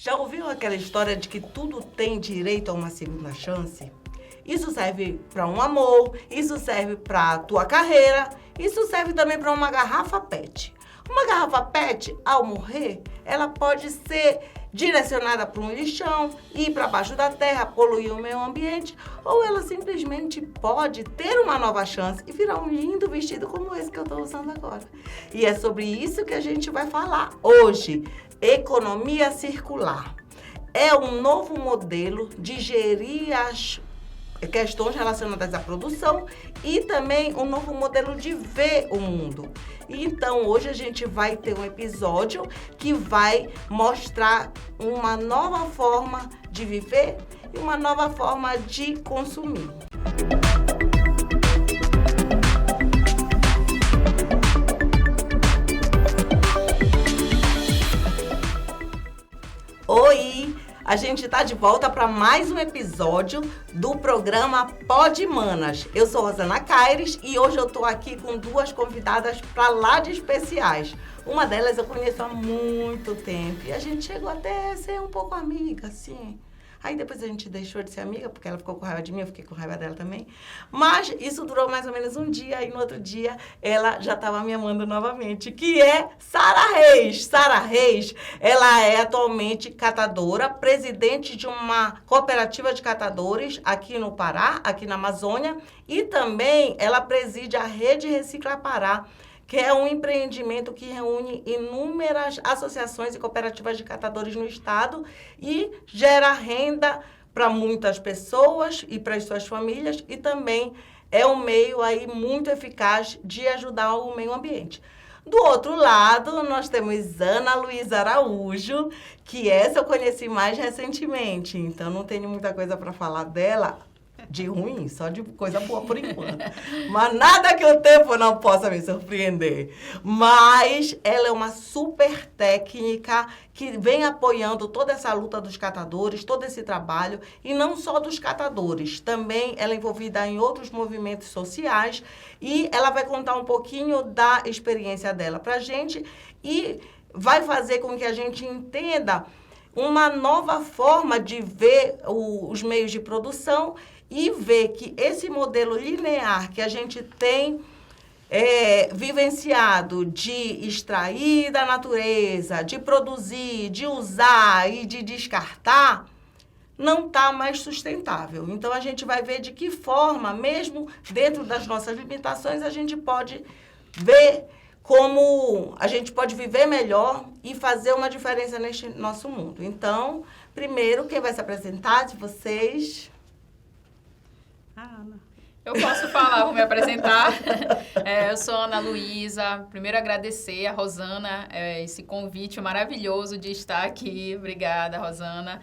Já ouviu aquela história de que tudo tem direito a uma segunda chance? Isso serve para um amor, isso serve para a tua carreira, isso serve também para uma garrafa PET. Uma garrafa PET, ao morrer, ela pode ser direcionada para um lixão, ir para baixo da terra, poluir o meio ambiente, ou ela simplesmente pode ter uma nova chance e virar um lindo vestido como esse que eu estou usando agora. E é sobre isso que a gente vai falar hoje. Economia circular. É um novo modelo de gerir as questões relacionadas à produção e também um novo modelo de ver o mundo. Então, hoje a gente vai ter um episódio que vai mostrar uma nova forma de viver e uma nova forma de consumir. Oi! A gente está de volta para mais um episódio do programa Pod Manas. Eu sou Rosana Caires e hoje eu estou aqui com duas convidadas para lá de especiais. Uma delas eu conheço há muito tempo e a gente chegou até a ser um pouco amiga, assim. Aí depois a gente deixou de ser amiga, porque ela ficou com raiva de mim, eu fiquei com raiva dela também. Mas isso durou mais ou menos um dia, e no outro dia ela já estava me amando novamente, que é Sara Reis. Sara Reis, ela é atualmente catadora, presidente de uma cooperativa de catadores aqui no Pará, aqui na Amazônia, e também ela preside a Rede Recicla Pará, que é um empreendimento que reúne inúmeras associações e cooperativas de catadores no estado e gera renda para muitas pessoas e para as suas famílias e também é um meio aí muito eficaz de ajudar o meio ambiente. Do outro lado, nós temos Ana Luísa Araújo, que essa eu conheci mais recentemente, então não tenho muita coisa para falar dela. De ruim, só de coisa boa por enquanto. Mas nada que o tempo não possa me surpreender. Mas ela é uma super técnica que vem apoiando toda essa luta dos catadores, todo esse trabalho, e não só dos catadores. Também ela é envolvida em outros movimentos sociais e ela vai contar um pouquinho da experiência dela pra gente e vai fazer com que a gente entenda uma nova forma de ver os meios de produção e ver que esse modelo linear que a gente tem vivenciado de extrair da natureza, de produzir, de usar e de descartar, não está mais sustentável. Então, a gente vai ver de que forma, mesmo dentro das nossas limitações, a gente pode ver como a gente pode viver melhor e fazer uma diferença neste nosso mundo. Então, primeiro, quem vai se apresentar de vocês? Ana. Eu posso falar, vou me apresentar. Eu sou Ana Luísa. Primeiro, agradecer a Rosana esse convite maravilhoso de estar aqui. Obrigada, Rosana.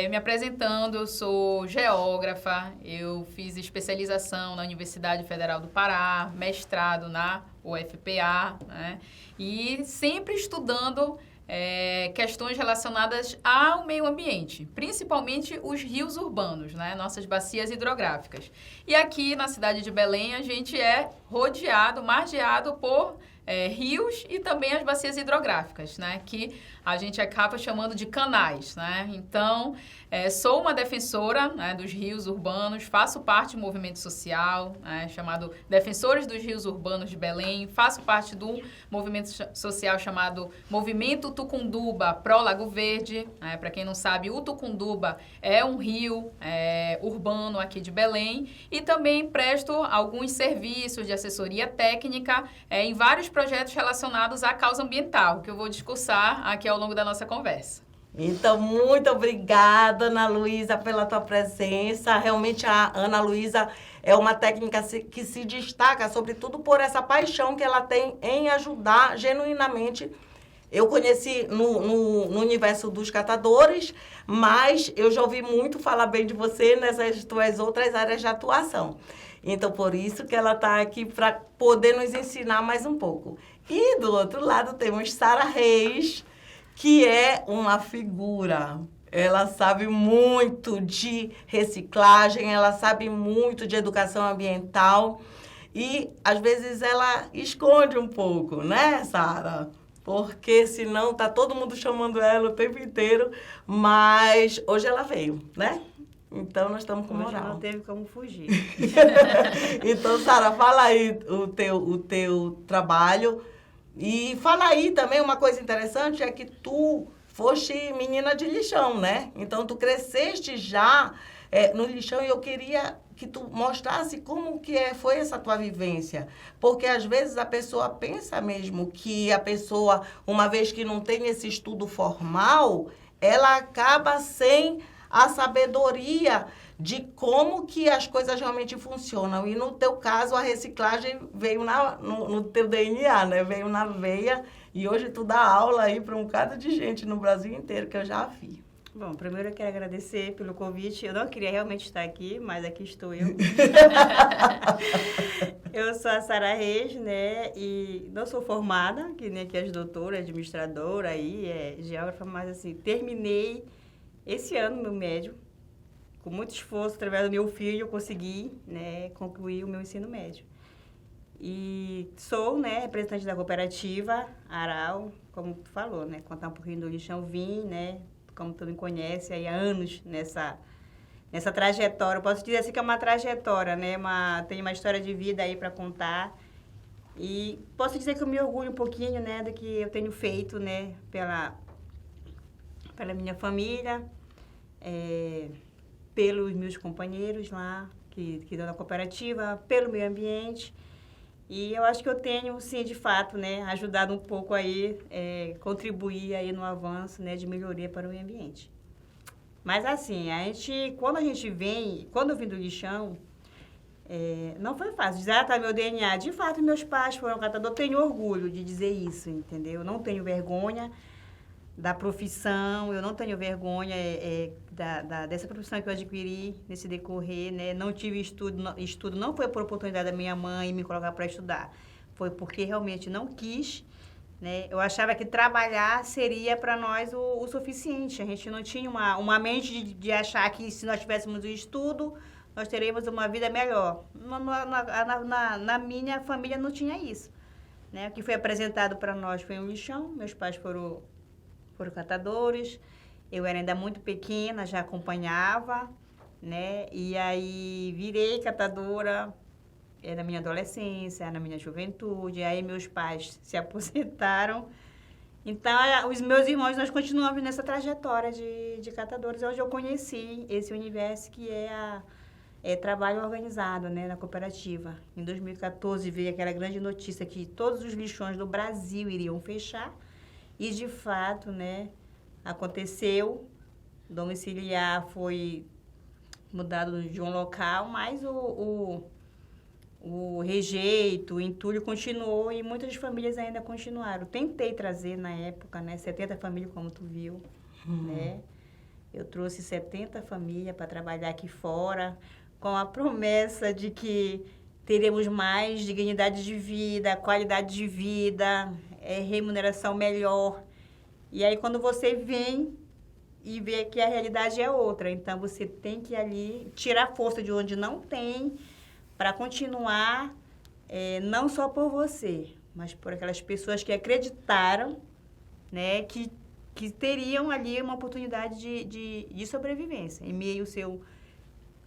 Me apresentando, eu sou geógrafa, eu fiz especialização na Universidade Federal do Pará, mestrado na UFPA, né? E sempre estudando questões relacionadas ao meio ambiente, principalmente os rios urbanos, né? Nossas bacias hidrográficas. E aqui na cidade de Belém a gente é rodeado, margeado por rios e também as bacias hidrográficas, né? Que a gente acaba chamando de canais, né? Então, sou uma defensora, né, dos rios urbanos, faço parte do movimento social, né, chamado Defensores dos Rios Urbanos de Belém, faço parte do movimento social chamado Movimento Tucunduba Pro Lago Verde. Para quem não sabe, o Tucunduba é um rio urbano aqui de Belém e também presto alguns serviços de assessoria técnica em vários projetos relacionados à causa ambiental, que eu vou discursar aqui ao longo da nossa conversa. Então, muito obrigada, Ana Luísa, pela tua presença. Realmente, a Ana Luísa é uma técnica que se destaca, sobretudo, por essa paixão que ela tem em ajudar genuinamente. Eu conheci no universo dos catadores, mas eu já ouvi muito falar bem de você nessas tuas outras áreas de atuação. Então, por isso que ela está aqui para poder nos ensinar mais um pouco. E, do outro lado, temos Sara Reis, que é uma figura. Ela sabe muito de reciclagem, ela sabe muito de educação ambiental e, às vezes, ela esconde um pouco, né, Sara? porque senão tá todo mundo chamando ela o tempo inteiro, mas hoje ela veio, né? Então, nós estamos com moral. Hoje não teve como fugir. Então, Sara, fala aí o teu trabalho. E fala aí também uma coisa interessante, é que tu foste menina de lixão, né? Então, tu cresceste já no lixão e eu queria que tu mostrasse como que foi essa tua vivência. Porque, às vezes, a pessoa pensa mesmo que a pessoa, uma vez que não tem esse estudo formal, ela acaba sem a sabedoria de como que as coisas realmente funcionam. E no teu caso, a reciclagem veio no teu DNA, né? Veio na veia. E hoje tu dá aula aí para um bocado de gente no Brasil inteiro, que eu já vi. Bom, primeiro eu quero agradecer pelo convite. Eu não queria realmente estar aqui, mas aqui estou eu. Eu sou a Sara Reis, né? E não sou formada, que nem aqui as doutoras, administradora aí, geógrafa, mas assim, terminei esse ano meu médio. Com muito esforço, através do meu filho, eu consegui, né, concluir o meu ensino médio. E sou, né, representante da cooperativa Aral, como tu falou, né, contar um pouquinho do lixão vim, né, como tu me conhece, aí há anos nessa trajetória. Eu posso dizer assim que é uma trajetória, né, tem uma história de vida aí para contar. E posso dizer que eu me orgulho um pouquinho, né, do que eu tenho feito, né, pela minha família, pelos meus companheiros lá, que estão na cooperativa, pelo meio ambiente. E eu acho que eu tenho, sim, de fato, né, ajudado um pouco aí, contribuir aí no avanço, né, de melhoria para o meio ambiente. Mas assim, quando eu vim do lixão, não foi fácil. Dizer, tá meu DNA. De fato, meus pais foram catadores. Eu tenho orgulho de dizer isso, entendeu? Eu não tenho vergonha da profissão, eu não tenho vergonha dessa profissão que eu adquiri nesse decorrer, né? Não tive estudo não foi por oportunidade da minha mãe me colocar para estudar, foi porque realmente não quis, né? Eu achava que trabalhar seria para nós o suficiente, a gente não tinha uma mente de achar que se nós tivéssemos o estudo, nós teríamos uma vida melhor. Na minha família não tinha isso, né? O que foi apresentado para nós foi um lixão, meus pais foram catadores, eu era ainda muito pequena, já acompanhava, né? E aí virei catadora na minha adolescência, na minha juventude, aí meus pais se aposentaram. Então, os meus irmãos, nós continuamos nessa trajetória de catadores. Hoje eu conheci esse universo que é trabalho organizado, né, na cooperativa. Em 2014 veio aquela grande notícia que todos os lixões do Brasil iriam fechar. E, de fato, né, aconteceu, domiciliar foi mudado de um local, mas o rejeito, o entulho continuou e muitas famílias ainda continuaram. Tentei trazer, na época, né, 70 famílias, como tu viu, né? Eu trouxe 70 famílias para trabalhar aqui fora, com a promessa de que teremos mais dignidade de vida, qualidade de vida, remuneração melhor. E aí, quando você vem e vê que a realidade é outra, então você tem que ali tirar força de onde não tem para continuar, não só por você, mas por aquelas pessoas que acreditaram, né, que teriam ali uma oportunidade de sobrevivência, em meio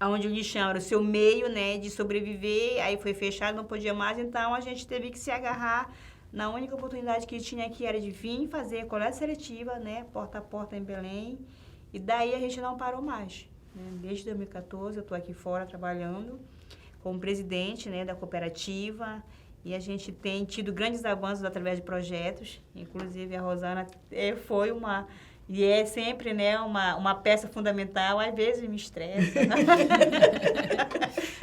onde o lixão era o seu meio, né, de sobreviver, aí foi fechado, não podia mais, então a gente teve que se agarrar na única oportunidade que tinha aqui, era de vir fazer coleta seletiva, né, porta a porta em Belém, e daí a gente não parou mais, né? Desde 2014 eu estou aqui fora trabalhando como presidente, né, da cooperativa, e a gente tem tido grandes avanços através de projetos, inclusive a Rosana foi e é sempre, né, uma peça fundamental. Às vezes me estressa,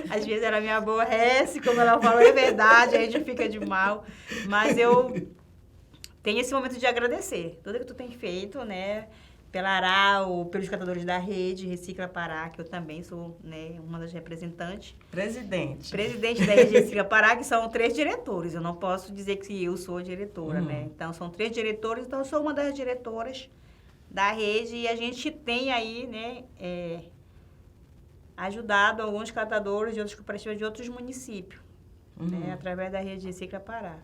às vezes ela me aborrece, como ela falou, é verdade, a gente fica de mal, mas eu tenho esse momento de agradecer tudo que tu tem feito, né, pela Aral, pelos catadores da rede Recicla Pará, que eu também sou, né, uma das representantes. Presidente da rede Recicla Pará, que são 3 diretores. Eu não posso dizer que eu sou diretora, né? Então, são 3 diretores, então eu sou uma das diretoras da rede e a gente tem aí, né, ajudado alguns catadores de outras cooperativas de outros municípios, né, através da rede Recicla Pará.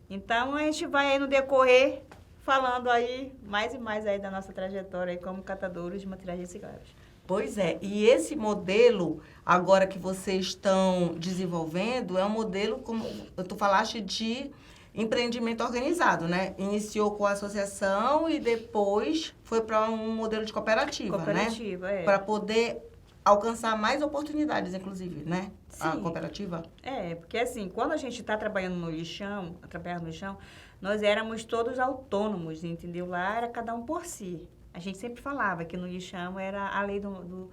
Então, a gente vai aí no decorrer falando aí mais e mais aí da nossa trajetória aí como catadores de materiais recicláveis. Pois é, e esse modelo, agora que vocês estão desenvolvendo, é um modelo, como tu falaste, de empreendimento organizado, né? Iniciou com a associação e depois foi para um modelo de cooperativa, né? Para poder alcançar mais oportunidades, inclusive, né? Sim. A cooperativa. Porque assim, quando a gente está trabalhando no lixão, nós éramos todos autônomos, entendeu? Lá era cada um por si. A gente sempre falava que no lixão era a lei do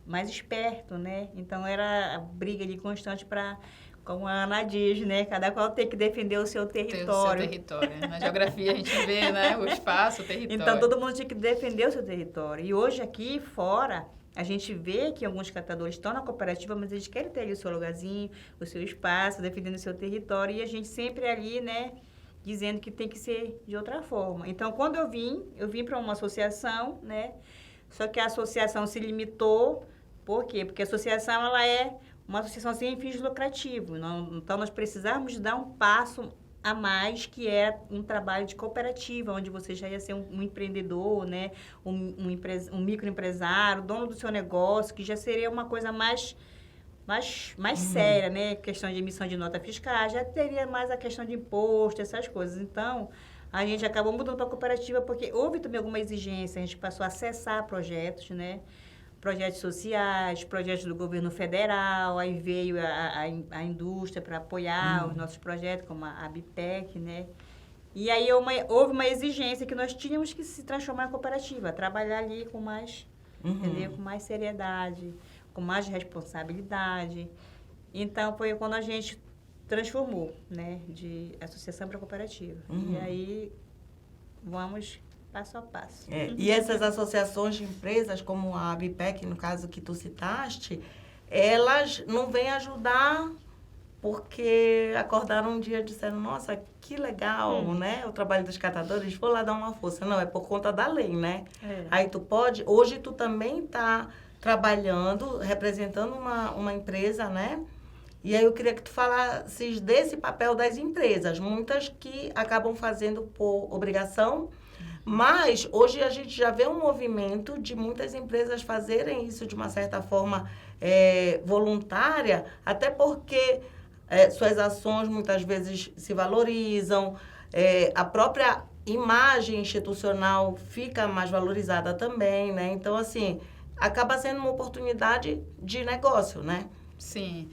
mais esperto, né? Então, era a briga ali constante para, como a Ana diz, né? Cada qual tem que defender o seu território. Na geografia a gente vê, né? O espaço, o território. Então, todo mundo tinha que defender o seu território. E hoje, aqui fora, a gente vê que alguns catadores estão na cooperativa, mas eles querem ter ali o seu lugarzinho, o seu espaço, defendendo o seu território. E a gente sempre ali, né? Dizendo que tem que ser de outra forma. Então, quando eu vim para uma associação, né? Só que a associação se limitou. Por quê? Porque a associação, ela é uma associação sem fins lucrativos. Então, nós precisávamos dar um passo a mais, que é um trabalho de cooperativa, onde você já ia ser um empreendedor, né? Um microempresário, dono do seu negócio, que já seria uma coisa mais séria, né? Questão de emissão de nota fiscal, já teria mais a questão de imposto, essas coisas. Então, a gente acabou mudando para a cooperativa porque houve também alguma exigência, a gente passou a acessar projetos, né? Projetos sociais, projetos do governo federal, aí veio a indústria para apoiar os nossos projetos, como a BIPEC, né? E aí houve uma exigência que nós tínhamos que se transformar em cooperativa, trabalhar ali com mais, entendeu? Com mais seriedade, com mais responsabilidade. Então, foi quando a gente transformou, né, de associação para cooperativa. E aí, vamos passo a passo. E essas associações de empresas, como a BIPEC, no caso que tu citaste, elas não vêm ajudar porque acordaram um dia e disseram, nossa, que legal, né, o trabalho dos catadores, vou lá dar uma força. Não, é por conta da lei, né? Aí tu pode, hoje tu também está trabalhando, representando uma empresa, né? E aí eu queria que tu falasses desse papel das empresas, muitas que acabam fazendo por obrigação, mas hoje a gente já vê um movimento de muitas empresas fazerem isso de uma certa forma voluntária, até porque suas ações muitas vezes se valorizam, a própria imagem institucional fica mais valorizada também, né? Então, assim, acaba sendo uma oportunidade de negócio, né? Sim.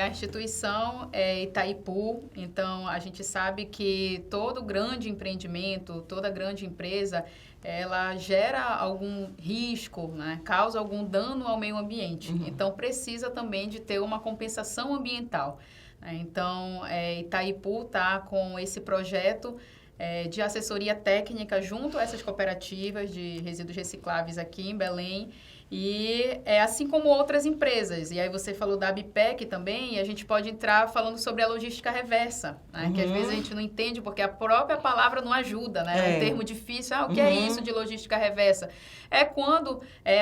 A instituição é Itaipu, então a gente sabe que todo grande empreendimento, toda grande empresa, ela gera algum risco, né? Causa algum dano ao meio ambiente. Então, precisa também de ter uma compensação ambiental. Então, Itaipu está com esse projeto de assessoria técnica junto a essas cooperativas de resíduos recicláveis aqui em Belém. E assim como outras empresas. E aí você falou da BIPEC também, e a gente pode entrar falando sobre a logística reversa, né? Que às vezes a gente não entende porque a própria palavra não ajuda, né? É um termo difícil. O que é isso de logística reversa? É quando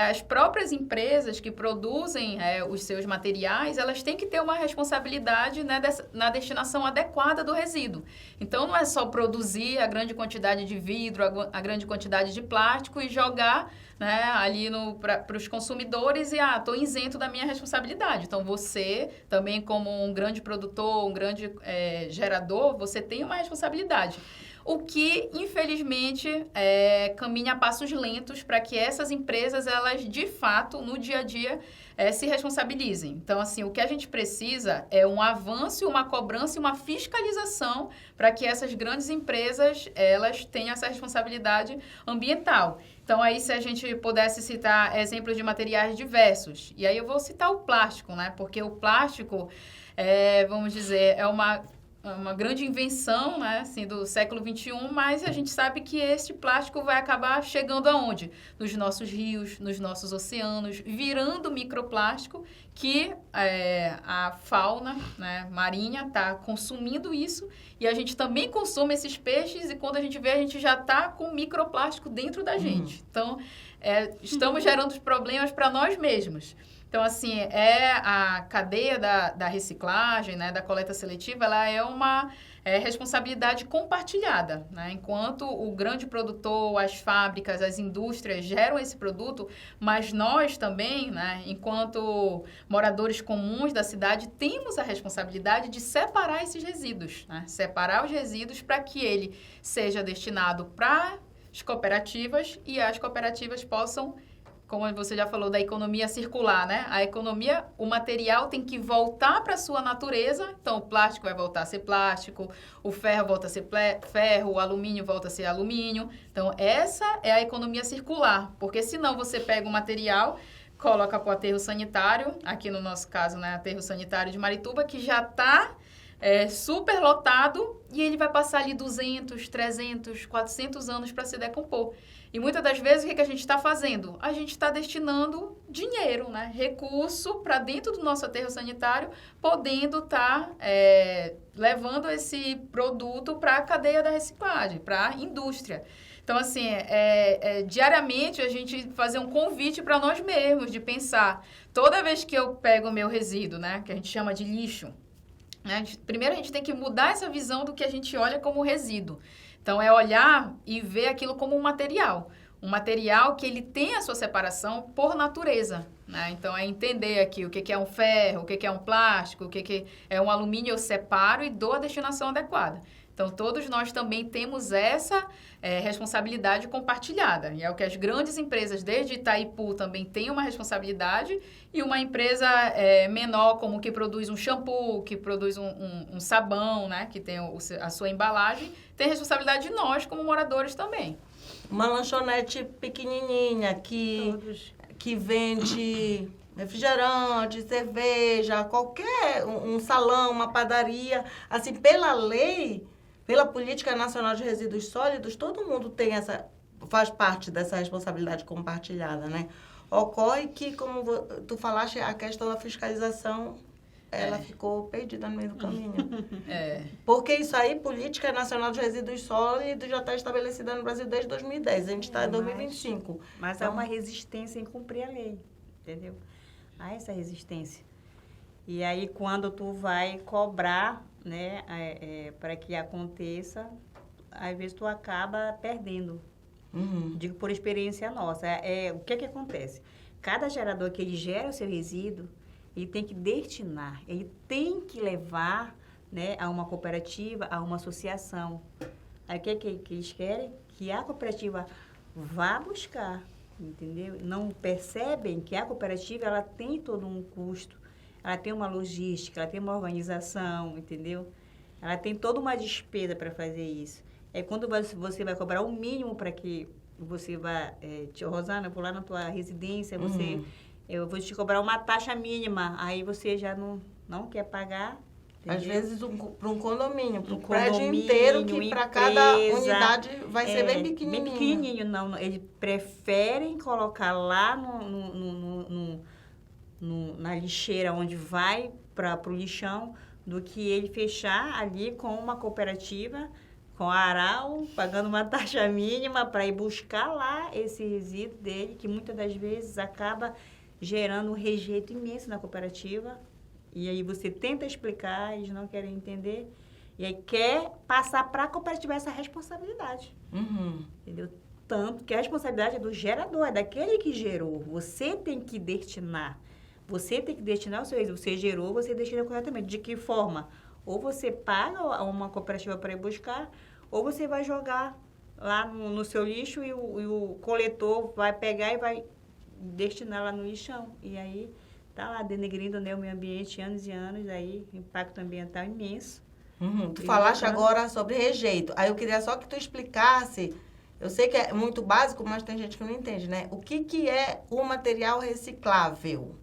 as próprias empresas que produzem os seus materiais, elas têm que ter uma responsabilidade, né, na destinação adequada do resíduo. Então, não é só produzir a grande quantidade de vidro, a grande quantidade de plástico e jogar, né, ali para os consumidores e, estou isento da minha responsabilidade. Então, você também como um grande produtor, um grande gerador, você tem uma responsabilidade. O que, infelizmente, caminha a passos lentos para que essas empresas, elas, de fato, no dia a dia, se responsabilizem. Então, assim, o que a gente precisa é um avanço, uma cobrança e uma fiscalização para que essas grandes empresas, elas tenham essa responsabilidade ambiental. Então, aí, se a gente pudesse citar exemplos de materiais diversos, e aí eu vou citar o plástico, né? Porque o plástico, vamos dizer, é uma grande invenção, né, assim, do século XXI, mas a gente sabe que esse plástico vai acabar chegando aonde? Nos nossos rios, nos nossos oceanos, virando microplástico, que a fauna, né, marinha está consumindo isso, e a gente também consome esses peixes, e quando a gente vê, a gente já está com microplástico dentro da gente. Então, estamos gerando problemas para nós mesmos. Então, assim, a cadeia da reciclagem, né, da coleta seletiva, ela é uma responsabilidade compartilhada, né? Enquanto o grande produtor, as fábricas, as indústrias geram esse produto, mas nós também, né, enquanto moradores comuns da cidade, temos a responsabilidade de separar esses resíduos, né? Separar os resíduos para que ele seja destinado para as cooperativas e as cooperativas possam, como você já falou, da economia circular, né? A economia, o material tem que voltar para a sua natureza. Então, o plástico vai voltar a ser plástico, o ferro volta a ser ferro, o alumínio volta a ser alumínio. Então, essa é a economia circular. Porque senão você pega o material, coloca para o aterro sanitário, aqui no nosso caso, né, aterro sanitário de Marituba, que já está super lotado e ele vai passar ali 200, 300, 400 anos para se decompor. E muitas das vezes, o que a gente está fazendo? A gente está destinando dinheiro, né? Recurso para dentro do nosso aterro sanitário, podendo estar levando esse produto para a cadeia da reciclagem, para a indústria. Então, assim, diariamente a gente fazer um convite para nós mesmos, de pensar, toda vez que eu pego o meu resíduo, né, que a gente chama de lixo, né, primeiro a gente tem que mudar essa visão do que a gente olha como resíduo. Então, é olhar e ver aquilo como um material que ele tem a sua separação por natureza, né? Então, é entender aqui o que é um ferro, o que é um plástico, o que é um alumínio, eu separo e dou a destinação adequada. Então, todos nós também temos essa responsabilidade compartilhada. E é o que as grandes empresas, desde Itaipu, também têm uma responsabilidade. E uma empresa menor, como que produz um shampoo, que produz um sabão, né, que tem a sua embalagem, tem responsabilidade de nós, como moradores também. Uma lanchonete pequenininha que vende refrigerante, cerveja, qualquer, um salão, uma padaria, assim, pela lei, pela Política Nacional de Resíduos Sólidos, todo mundo faz parte dessa responsabilidade compartilhada, né? Ocorre que, como tu falaste, a questão da fiscalização, ela ficou perdida no meio do caminho. Porque isso aí, Política Nacional de Resíduos Sólidos, já está estabelecida no Brasil desde 2010. A gente está em 2025. Mas então, há uma resistência em cumprir a lei, entendeu? Há essa resistência. E aí, quando tu vai cobrar, né, para que aconteça, às vezes tu acaba perdendo. Uhum. Digo por experiência nossa. O que acontece? Cada gerador que ele gera o seu resíduo, ele tem que destinar, ele tem que levar, né, a uma cooperativa, a uma associação. Aí o que eles querem? Que a cooperativa vá buscar, entendeu? Não percebem que a cooperativa, ela tem todo um custo, ela tem uma logística, ela tem uma organização, entendeu? Ela tem toda uma despesa para fazer isso. É quando você vai cobrar o mínimo para que você vá... Rosana, eu vou lá na tua residência, eu vou te cobrar uma taxa mínima, aí você já não quer pagar. Entendeu? Às vezes, para um condomínio, para um prédio inteiro, que para cada unidade vai ser bem pequenininho. Bem pequenininho, não. Eles preferem colocar lá na lixeira onde vai para o lixão, do que ele fechar ali com uma cooperativa, com a Aral, pagando uma taxa mínima para ir buscar lá esse resíduo dele, que muitas das vezes acaba gerando um rejeito imenso na cooperativa. E aí você tenta explicar, eles não querem entender. E aí quer passar para a cooperativa essa responsabilidade. Uhum. Entendeu? Tanto que a responsabilidade é do gerador, é daquele que gerou. Você tem que destinar. Você tem que destinar o seu resíduo. Você gerou, você destina corretamente. De que forma? Ou você paga uma cooperativa para ir buscar, ou você vai jogar lá no seu lixo e o coletor vai pegar e vai destinar lá no lixão. E aí está lá denegrindo, né, o meio ambiente anos e anos, aí impacto ambiental imenso. Uhum. Tu falaste agora sobre rejeito. Aí eu queria só que tu explicasse, eu sei que é muito básico, mas tem gente que não entende, né? O que é o material reciclável?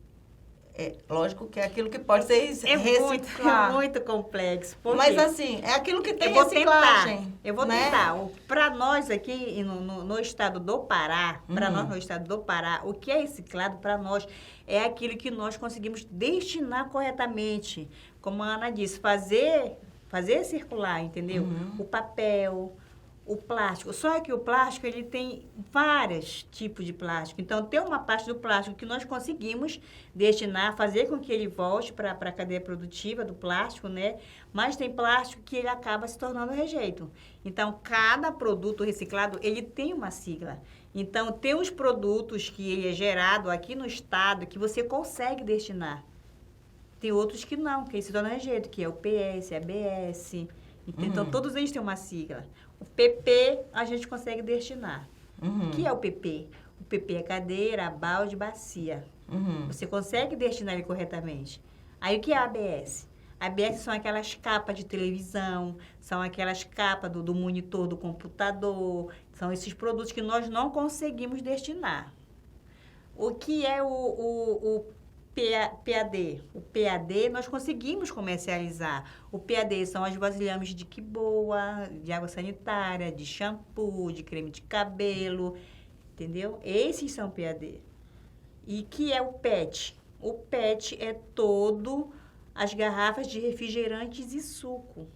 Lógico que é aquilo que pode ser reciclado. É muito complexo. Mas assim, é aquilo que tem reciclagem. Eu vou tentar. Para nós aqui no estado do Pará, no estado do Pará, o que é reciclado para nós é aquilo que nós conseguimos destinar corretamente. Como a Ana disse, fazer circular, entendeu? O papel, o plástico. Só que o plástico, ele tem vários tipos de plástico. Então, tem uma parte do plástico que nós conseguimos destinar, fazer com que ele volte para a cadeia produtiva do plástico, né? Mas tem plástico que ele acaba se tornando rejeito. Então, cada produto reciclado, ele tem uma sigla. Então, tem os produtos que ele é gerado aqui no estado que você consegue destinar. Tem outros que não, que ele se torna rejeito, que é o PS, ABS. Então, todos eles têm uma sigla. O PP, a gente consegue destinar. O que é o PP? O PP é cadeira, balde, bacia. Você consegue destinar ele corretamente. Aí, o que é a ABS? A ABS são aquelas capas de televisão, são aquelas capas do monitor do computador, são esses produtos que nós não conseguimos destinar. O que é o PAD? O PAD nós conseguimos comercializar. O PAD são as vasilhames de quiboa, de água sanitária, de shampoo, de creme de cabelo, entendeu? Esses são PAD. E que é o PET? O PET é todo as garrafas de refrigerantes e suco.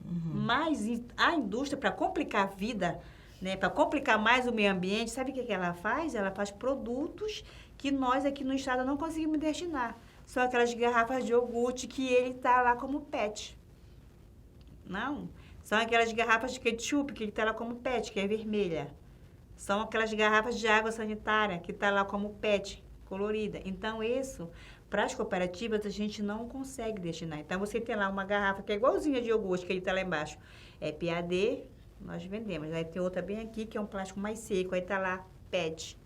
Mas a indústria, para complicar a vida, né, para complicar mais o meio ambiente, sabe o que ela faz? Ela faz produtos que nós aqui no estado não conseguimos destinar. São aquelas garrafas de iogurte que ele está lá como PET. Não. São aquelas garrafas de ketchup que ele está lá como PET, que é vermelha. São aquelas garrafas de água sanitária que está lá como PET, colorida. Então, isso, para as cooperativas, a gente não consegue destinar. Então, você tem lá uma garrafa que é igualzinha de iogurte, que ele está lá embaixo. É PAD, nós vendemos. Aí tem outra bem aqui, que é um plástico mais seco. Aí está lá PET.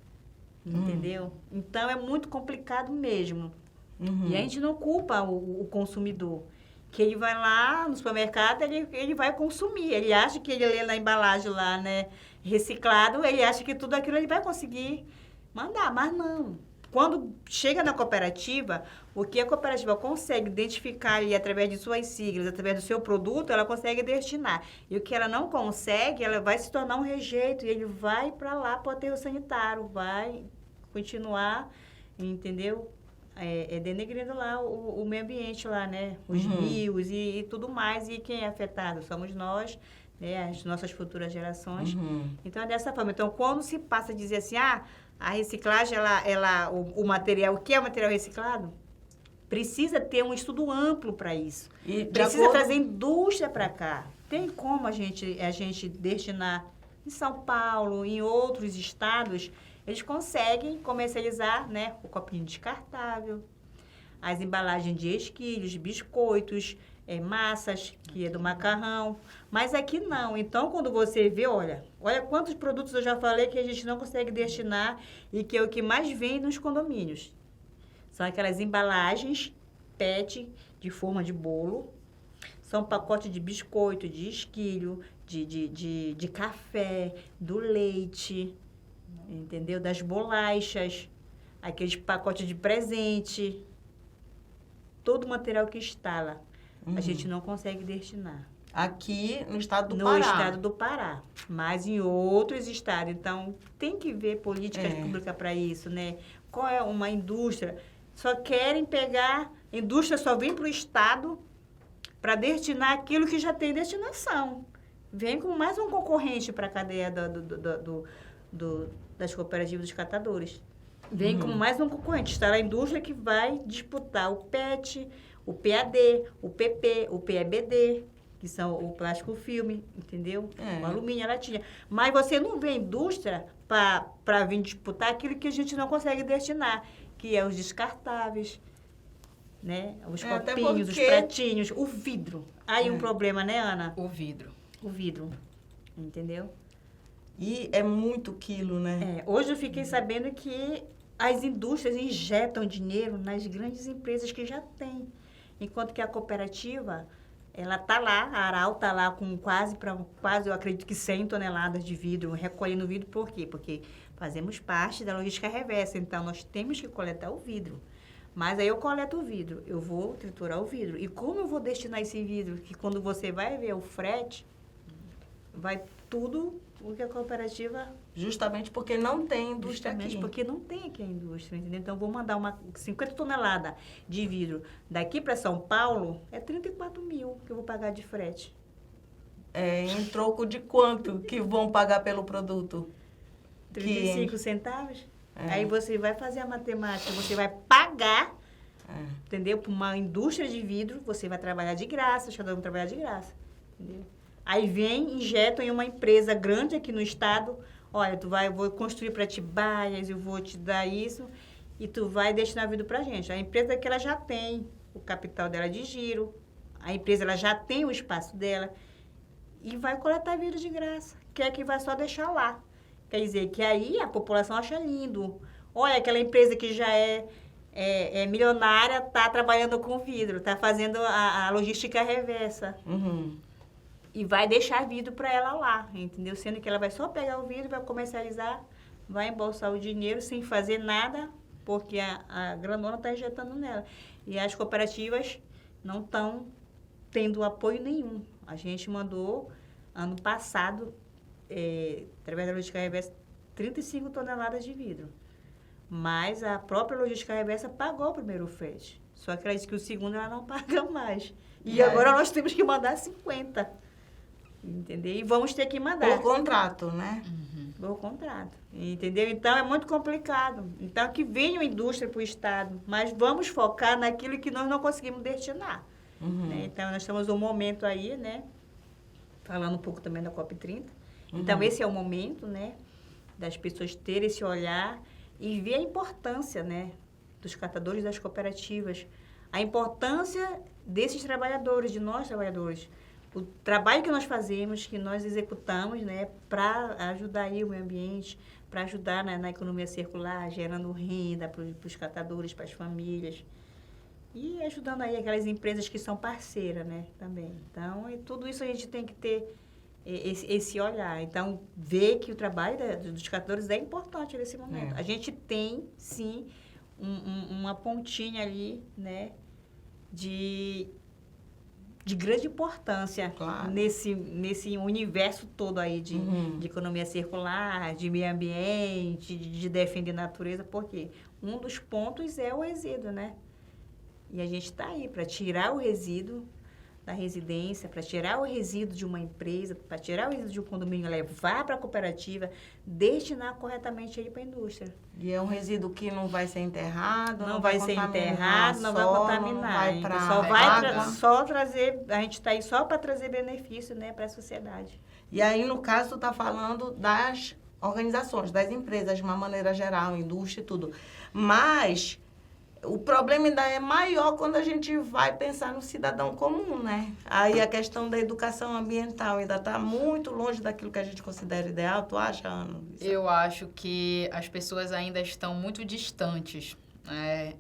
Entendeu? Então, é muito complicado mesmo. E a gente não culpa o consumidor. Que ele vai lá no supermercado, ele vai consumir. Ele acha que ele lê na embalagem lá, né, reciclado, ele acha que tudo aquilo ele vai conseguir mandar, mas não. Quando chega na cooperativa, o que a cooperativa consegue identificar ali através de suas siglas, através do seu produto, ela consegue destinar. E o que ela não consegue, ela vai se tornar um rejeito e ele vai para lá para o aterro sanitário, vai continuar, entendeu? Denegrindo lá o meio ambiente lá, né? Os rios e tudo mais. E quem é afetado? Somos nós, né? As nossas futuras gerações. Então, é dessa forma. Então, quando se passa a dizer assim, a reciclagem, o material, o que é o material reciclado? Precisa ter um estudo amplo para isso. E precisa trazer indústria para cá. Tem como a gente destinar em São Paulo, em outros estados, eles conseguem comercializar, né, o copinho descartável, as embalagens de esquilhos, biscoitos, massas, que é do macarrão. Mas aqui não. Então, quando você vê, olha quantos produtos eu já falei que a gente não consegue destinar e que é o que mais vem nos condomínios. São aquelas embalagens PET de forma de bolo. São pacotes de biscoito, de esquilho, de café, do leite, entendeu? Das bolachas, aqueles pacotes de presente. Todo o material que está lá, a gente não consegue destinar. Aqui no estado do Pará. No estado do Pará, mas em outros estados. Então, tem que ver políticas públicas para isso, né? Qual é uma indústria? Só querem pegar, a indústria só vem para o estado para destinar aquilo que já tem destinação. Vem como mais um concorrente para a cadeia das cooperativas dos catadores. Vem como mais um concorrente. Está lá a indústria que vai disputar o PET, o PAD, o PP, o PEBD, que são o plástico filme, entendeu? O alumínio, a latinha. Mas você não vê indústria para vir disputar aquilo que a gente não consegue destinar, que é os descartáveis, né? Os copinhos, os pratinhos, o vidro. Aí um problema, né, Ana? O vidro. O vidro, entendeu? E é muito quilo, né? Hoje eu fiquei sabendo que as indústrias injetam dinheiro nas grandes empresas que já têm. Enquanto que a cooperativa, ela está lá, a Aral está lá com quase, eu acredito que 100 toneladas de vidro, recolhendo vidro. Por quê? Porque fazemos parte da logística reversa, então nós temos que coletar o vidro. Mas aí eu coleto o vidro, eu vou triturar o vidro. E como eu vou destinar esse vidro? Que quando você vai ver o frete, vai tudo o que a cooperativa... Justamente porque não tem indústria Justamente aqui. porque não tem aqui a indústria, entendeu? Então, eu vou mandar 50 toneladas de vidro daqui para São Paulo, é 34 mil que eu vou pagar de frete. em troco de quanto que vão pagar pelo produto? 35 centavos? Aí você vai fazer a matemática, você vai pagar, entendeu? Para uma indústria de vidro, você vai trabalhar de graça, os catadores vão trabalhar de graça, entendeu? Aí injetam em uma empresa grande aqui no estado, olha, eu vou construir para ti baias, eu vou te dar isso, e tu vai destinar vidro para a gente. A empresa que ela já tem o capital dela de giro, a empresa ela já tem o espaço dela, e vai coletar vidro de graça, quer que vai só deixar lá. Quer dizer, que aí a população acha lindo. Olha, aquela empresa que já é milionária, está trabalhando com vidro, está fazendo a logística reversa. Uhum. E vai deixar vidro para ela lá, entendeu? Sendo que ela vai só pegar o vidro, vai comercializar, vai embolsar o dinheiro sem fazer nada, porque a grandona está injetando nela. E as cooperativas não estão tendo apoio nenhum. A gente mandou, ano passado, através da logística reversa, 35 toneladas de vidro. Mas a própria logística reversa pagou o primeiro frete. Só que ela disse que o segundo ela não paga mais. E agora nós temos que mandar 50. Entendeu? E vamos ter que mandar. Por contrato, né? Por contrato. Entendeu? Então, é muito complicado. Então, que venha a indústria para o Estado. Mas vamos focar naquilo que nós não conseguimos destinar. Né? Então, nós estamos num momento aí, né? Falando um pouco também da COP30. Então, esse é o momento, né? Das pessoas terem esse olhar e ver a importância, né? Dos catadores das cooperativas. A importância desses trabalhadores, de nós trabalhadores. O trabalho que nós fazemos, que nós executamos, né? Para ajudar aí o meio ambiente, para ajudar na economia circular, gerando renda para os catadores, para as famílias. E ajudando aí aquelas empresas que são parceiras, né? Também. Então, tudo isso a gente tem que ter esse olhar. Então, ver que o trabalho dos catadores é importante nesse momento. A gente tem, sim, uma pontinha ali, né, de grande importância, claro, nesse universo todo aí de economia circular, de meio ambiente, de defender a natureza, porque um dos pontos é o resíduo, né? E a gente está aí para tirar o resíduo da residência, para tirar o resíduo de uma empresa, para tirar o resíduo de um condomínio, levar para a cooperativa, destinar corretamente aí para a indústria. E é um resíduo que não vai ser enterrado, não vai ser enterrado, não vai contaminar. Só trazer, a gente está aí só para trazer benefício, né, para a sociedade. E aí, no caso, tu está falando das organizações, das empresas, de uma maneira geral, indústria e tudo. Mas o problema ainda é maior quando a gente vai pensar no cidadão comum, né? Aí a questão da educação ambiental ainda está muito longe daquilo que a gente considera ideal. Tu acha, Ana? Eu acho que as pessoas ainda estão muito distantes.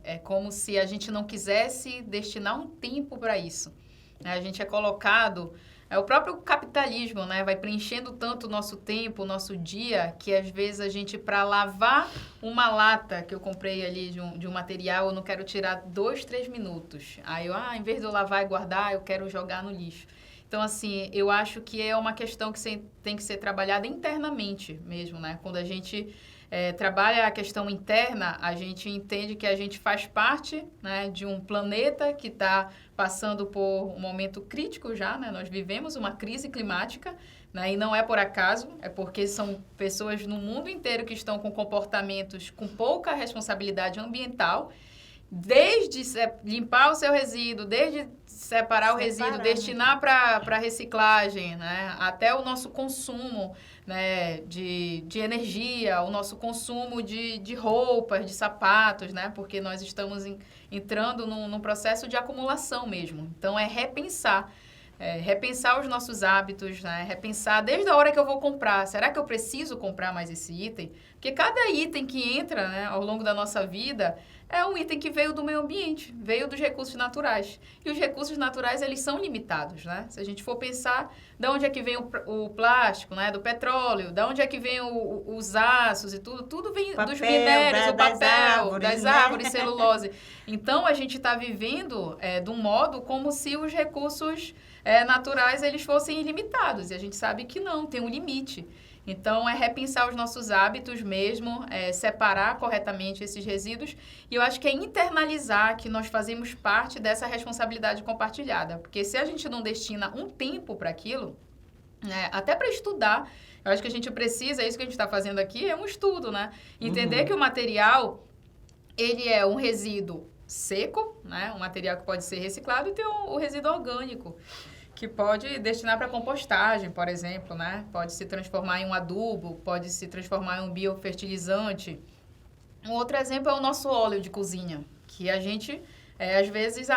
É como se a gente não quisesse destinar um tempo para isso. A gente é colocado... o próprio capitalismo, né? Vai preenchendo tanto o nosso tempo, o nosso dia, que às vezes a gente, para lavar uma lata que eu comprei ali de um material, eu não quero tirar 2, 3 minutos. Aí em vez de eu lavar e guardar, eu quero jogar no lixo. Então, assim, eu acho que é uma questão que tem que ser trabalhada internamente mesmo, né? Quando a gente trabalha a questão interna, a gente entende que a gente faz parte, né, de um planeta que está passando por um momento crítico já, né? Nós vivemos uma crise climática, né? E não é por acaso, é porque são pessoas no mundo inteiro que estão com comportamentos com pouca responsabilidade ambiental, desde limpar o seu resíduo, desde separar o resíduo, destinar para reciclagem, né? Até o nosso consumo, né, de energia, o nosso consumo de roupas, de sapatos, né? Porque nós estamos entrando num processo de acumulação mesmo. Então, repensar os nossos hábitos, né? Repensar desde a hora que eu vou comprar. Será que eu preciso comprar mais esse item? Porque cada item que entra, né, ao longo da nossa vida é um item que veio do meio ambiente, veio dos recursos naturais. E os recursos naturais, eles são limitados, né? Se a gente for pensar de onde é que vem o plástico, né, do petróleo, de onde é que vem os aços e tudo vem dos minérios, o papel, das árvores, celulose. Então, a gente está vivendo de um modo como se os recursos naturais eles fossem ilimitados. E a gente sabe que não, tem um limite. Então, repensar os nossos hábitos mesmo, separar corretamente esses resíduos. E eu acho que é internalizar que nós fazemos parte dessa responsabilidade compartilhada. Porque se a gente não destina um tempo para aquilo, até para estudar. Eu acho que a gente precisa, é isso que a gente está fazendo aqui, é um estudo, né? Entender que o material, ele é um resíduo seco, né? Um material que pode ser reciclado, e tem o resíduo orgânico, que pode destinar para compostagem, por exemplo, né? Pode se transformar em um adubo, pode se transformar em um biofertilizante. Um outro exemplo é o nosso óleo de cozinha, que a gente, às vezes,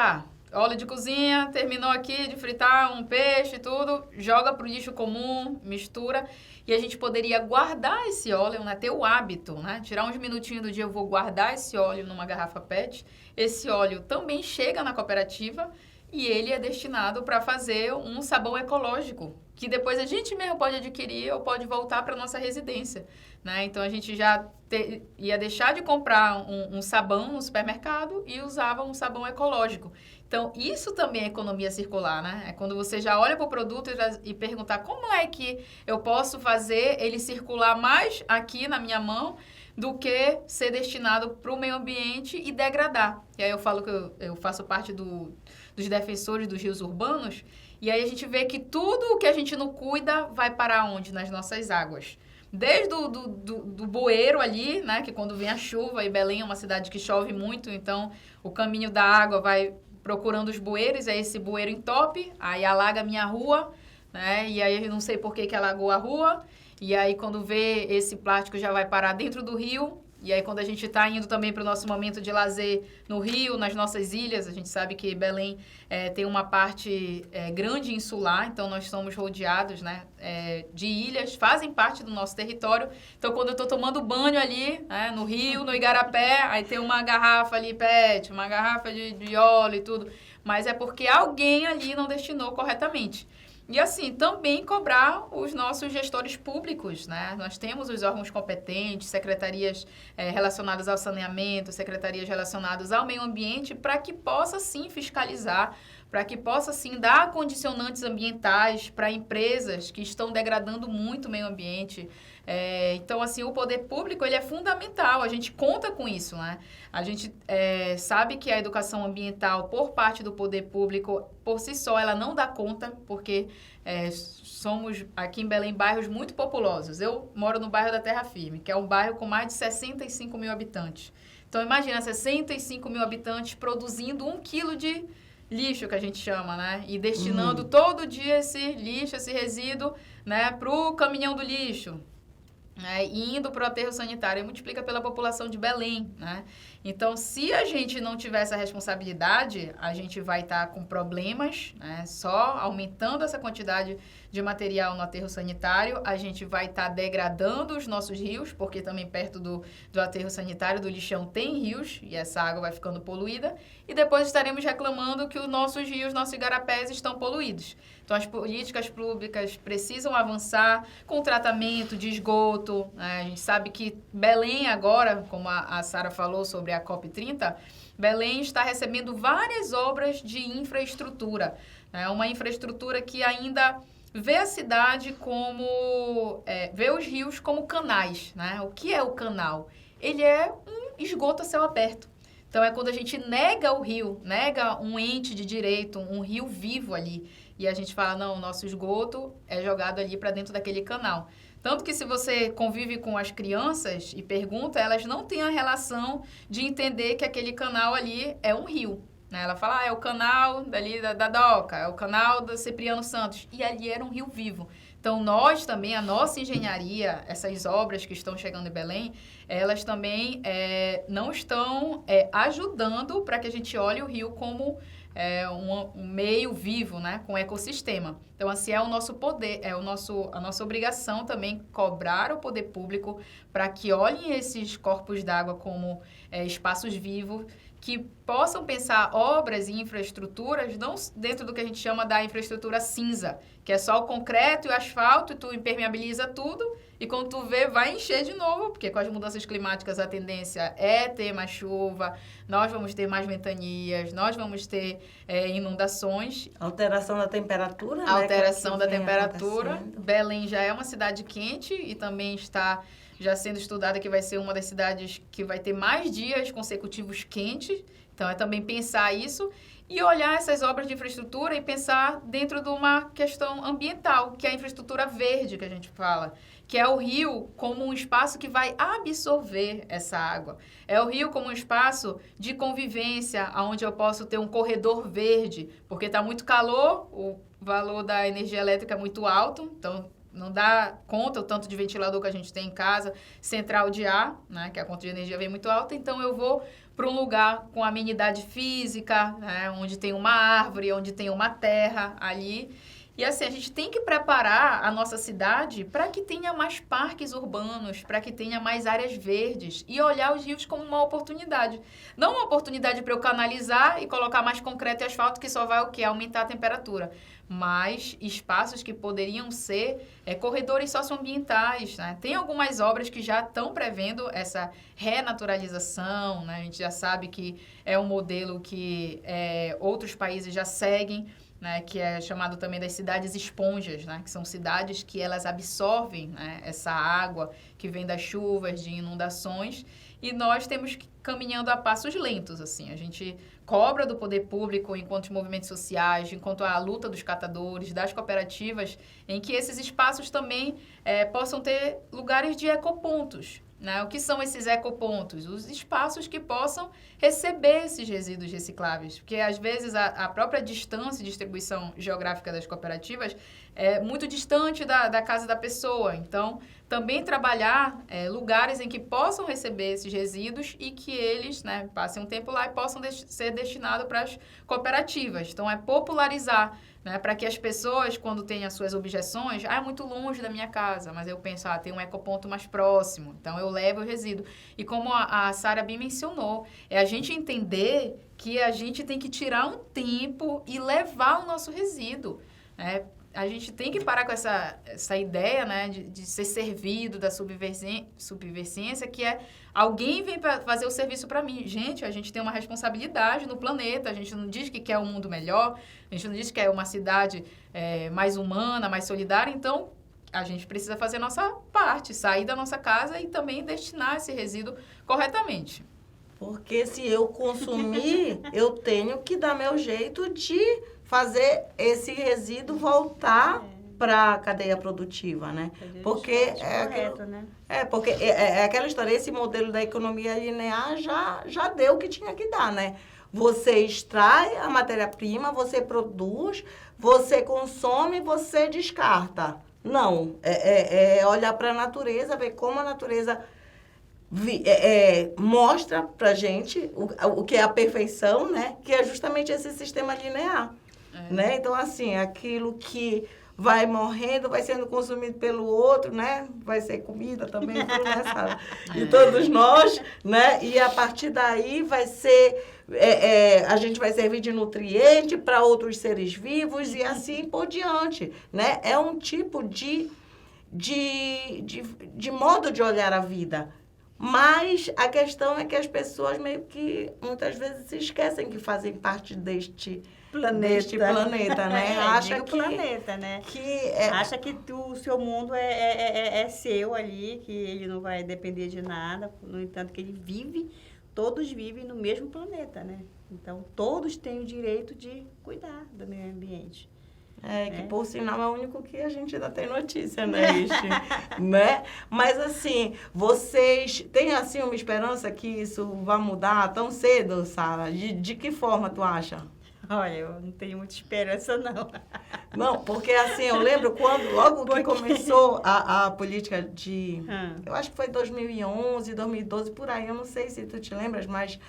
óleo de cozinha, terminou aqui de fritar um peixe e tudo, joga para o lixo comum, mistura, e a gente poderia guardar esse óleo, né? Ter o hábito, né? Tirar uns minutinhos do dia, eu vou guardar esse óleo numa garrafa PET. Esse óleo também chega na cooperativa e ele é destinado para fazer um sabão ecológico, que depois a gente mesmo pode adquirir ou pode voltar para a nossa residência, né? Então, a gente já ia deixar de comprar um sabão no supermercado e usava um sabão ecológico. Então, isso também é economia circular, né? É quando você já olha para o produto e perguntar como é que eu posso fazer ele circular mais aqui na minha mão do que ser destinado para o meio ambiente e degradar. E aí eu falo que eu faço parte dos defensores dos rios urbanos, e aí a gente vê que tudo o que a gente não cuida vai parar onde? Nas nossas águas. Desde do bueiro ali, né? Que quando vem a chuva, e Belém é uma cidade que chove muito, então o caminho da água vai procurando os bueiros, aí esse bueiro entope, aí alaga a minha rua, né? E aí eu não sei por que alagou a rua, e aí quando vê esse plástico já vai parar dentro do rio, e aí quando a gente está indo também para o nosso momento de lazer no rio, nas nossas ilhas, a gente sabe que Belém tem uma parte grande insular, então nós somos rodeados, né, de ilhas, fazem parte do nosso território. Então quando eu estou tomando banho ali, né, no rio, no Igarapé, aí tem uma garrafa ali PET, uma garrafa de óleo e tudo, mas é porque alguém ali não destinou corretamente. E assim, também cobrar os nossos gestores públicos, né? Nós temos os órgãos competentes, secretarias relacionadas ao saneamento, secretarias relacionadas ao meio ambiente, para que possa sim fiscalizar, para que possa sim dar condicionantes ambientais para empresas que estão degradando muito o meio ambiente. Então, assim, o poder público, ele é fundamental, a gente conta com isso, né? A gente sabe que a educação ambiental, por parte do poder público, por si só, ela não dá conta, porque somos, aqui em Belém, bairros muito populosos. Eu moro no bairro da Terra Firme, que é um bairro com mais de 65 mil habitantes. Então, imagina, 65 mil habitantes produzindo 1 quilo de lixo, que a gente chama, né? E destinando todo dia esse lixo, esse resíduo, né, para o caminhão do lixo. E indo para o aterro sanitário, multiplica pela população de Belém, né? Então, se a gente não tiver essa responsabilidade, a gente vai estar com problemas, né? Só aumentando essa quantidade de material no aterro sanitário, a gente vai estar degradando os nossos rios, porque também perto do aterro sanitário, do lixão, tem rios, e essa água vai ficando poluída, e depois estaremos reclamando que os nossos rios, nossos igarapés estão poluídos. Então, as políticas públicas precisam avançar com tratamento de esgoto, né? A gente sabe que Belém agora, como a Sara falou sobre a COP30, Belém está recebendo várias obras de infraestrutura. Né? Uma infraestrutura que ainda vê a cidade como... vê os rios como canais. Né? O que é o canal? Ele é um esgoto a céu aberto. Então, é quando a gente nega o rio, nega um ente de direito, um rio vivo ali. E a gente fala, não, o nosso esgoto é jogado ali para dentro daquele canal. Tanto que se você convive com as crianças e pergunta, elas não têm a relação de entender que aquele canal ali é um rio. Né? Ela fala, é o canal dali da Doca, é o canal do Cipriano Santos. E ali era um rio vivo. Então, nós também, a nossa engenharia, essas obras que estão chegando em Belém, elas também não estão ajudando para que a gente olhe o rio como um meio vivo, né, com ecossistema. Então, assim, é o nosso poder, a nossa obrigação também cobrar o poder público para que olhem esses corpos d'água como espaços vivos, que possam pensar obras e infraestruturas não dentro do que a gente chama da infraestrutura cinza, que é só o concreto e o asfalto, e tu impermeabiliza tudo, e quando tu vê, vai encher de novo, porque com as mudanças climáticas a tendência é ter mais chuva, nós vamos ter mais ventanias, nós vamos ter inundações. Alteração da temperatura, né? alteração da vem temperatura. acontecendo. Belém já é uma cidade quente e também está já sendo estudada que vai ser uma das cidades que vai ter mais dias consecutivos quentes. Então, é também pensar isso e olhar essas obras de infraestrutura e pensar dentro de uma questão ambiental, que é a infraestrutura verde que a gente fala, que é o rio como um espaço que vai absorver essa água. É o rio como um espaço de convivência, onde eu posso ter um corredor verde, porque está muito calor, o valor da energia elétrica é muito alto, então não dá conta o tanto de ventilador que a gente tem em casa, central de ar, né, que a conta de energia vem muito alta, então eu vou para um lugar com amenidade física, né, onde tem uma árvore, onde tem uma terra ali. E assim, a gente tem que preparar a nossa cidade para que tenha mais parques urbanos, para que tenha mais áreas verdes e olhar os rios como uma oportunidade. Não uma oportunidade para eu canalizar e colocar mais concreto e asfalto, que só vai o quê? Aumentar a temperatura. Mas espaços que poderiam ser corredores socioambientais, né? Tem algumas obras que já estão prevendo essa renaturalização, né? A gente já sabe que é um modelo que outros países já seguem, né, que é chamado também das cidades esponjas, né, que são cidades que elas absorvem, né, essa água que vem das chuvas, de inundações, e nós temos que ir caminhando a passos lentos, assim. A gente cobra do poder público, enquanto movimentos sociais, enquanto a luta dos catadores, das cooperativas, em que esses espaços também possam ter lugares de ecopontos. Né? O que são esses ecopontos? Os espaços que possam receber esses resíduos recicláveis, porque às vezes a própria distância de distribuição geográfica das cooperativas é muito distante da casa da pessoa. Então, também trabalhar lugares em que possam receber esses resíduos e que eles, né, passem um tempo lá e possam ser destinados para as cooperativas. Então, é popularizar, né, para que as pessoas, quando têm as suas objeções, é muito longe da minha casa, mas eu penso, tem um ecoponto mais próximo, então eu levo o resíduo. E como a Sara bem mencionou, é a gente entender que a gente tem que tirar um tempo e levar o nosso resíduo, né? A gente tem que parar com essa ideia, né, de ser servido, da subversiência, que é alguém vem para fazer o serviço para mim. Gente, a gente tem uma responsabilidade no planeta, a gente não diz que quer um mundo melhor, a gente não diz que quer uma cidade mais humana, mais solidária, então a gente precisa fazer a nossa parte, sair da nossa casa e também destinar esse resíduo corretamente. Porque se eu consumir, eu tenho que dar meu jeito de fazer esse resíduo voltar para a cadeia produtiva, né? Porque correto, né? Porque é aquela história, esse modelo da economia linear já deu o que tinha que dar, né? Você extrai a matéria-prima, você produz, você consome, você descarta. Não, olhar para a natureza, ver como a natureza mostra pra gente o que é a perfeição, né? Que é justamente esse sistema linear. Né? Então, assim, aquilo que vai morrendo, vai sendo consumido pelo outro, né? Vai ser comida também, tudo, né, Sara? E todos nós, né? E a partir daí vai ser... a gente vai servir de nutriente para outros seres vivos e assim por diante, né? É um tipo de modo de olhar a vida. Mas a questão é que as pessoas meio que muitas vezes se esquecem que fazem parte deste planeta, né? Acha que planeta, né? Acha que o seu mundo é seu ali, que ele não vai depender de nada. No entanto, que todos vivem no mesmo planeta, né? Então, todos têm o direito de cuidar do meio ambiente. Que por sinal é o único que a gente ainda tem notícia, né, né? Mas assim, vocês têm assim uma esperança que isso vai mudar tão cedo, Sara? De que forma tu acha? Olha, eu não tenho muita esperança, não. Não, porque assim, eu lembro logo que começou a política de... Eu acho que foi 2011, 2012, por aí, eu não sei se tu te lembras, mas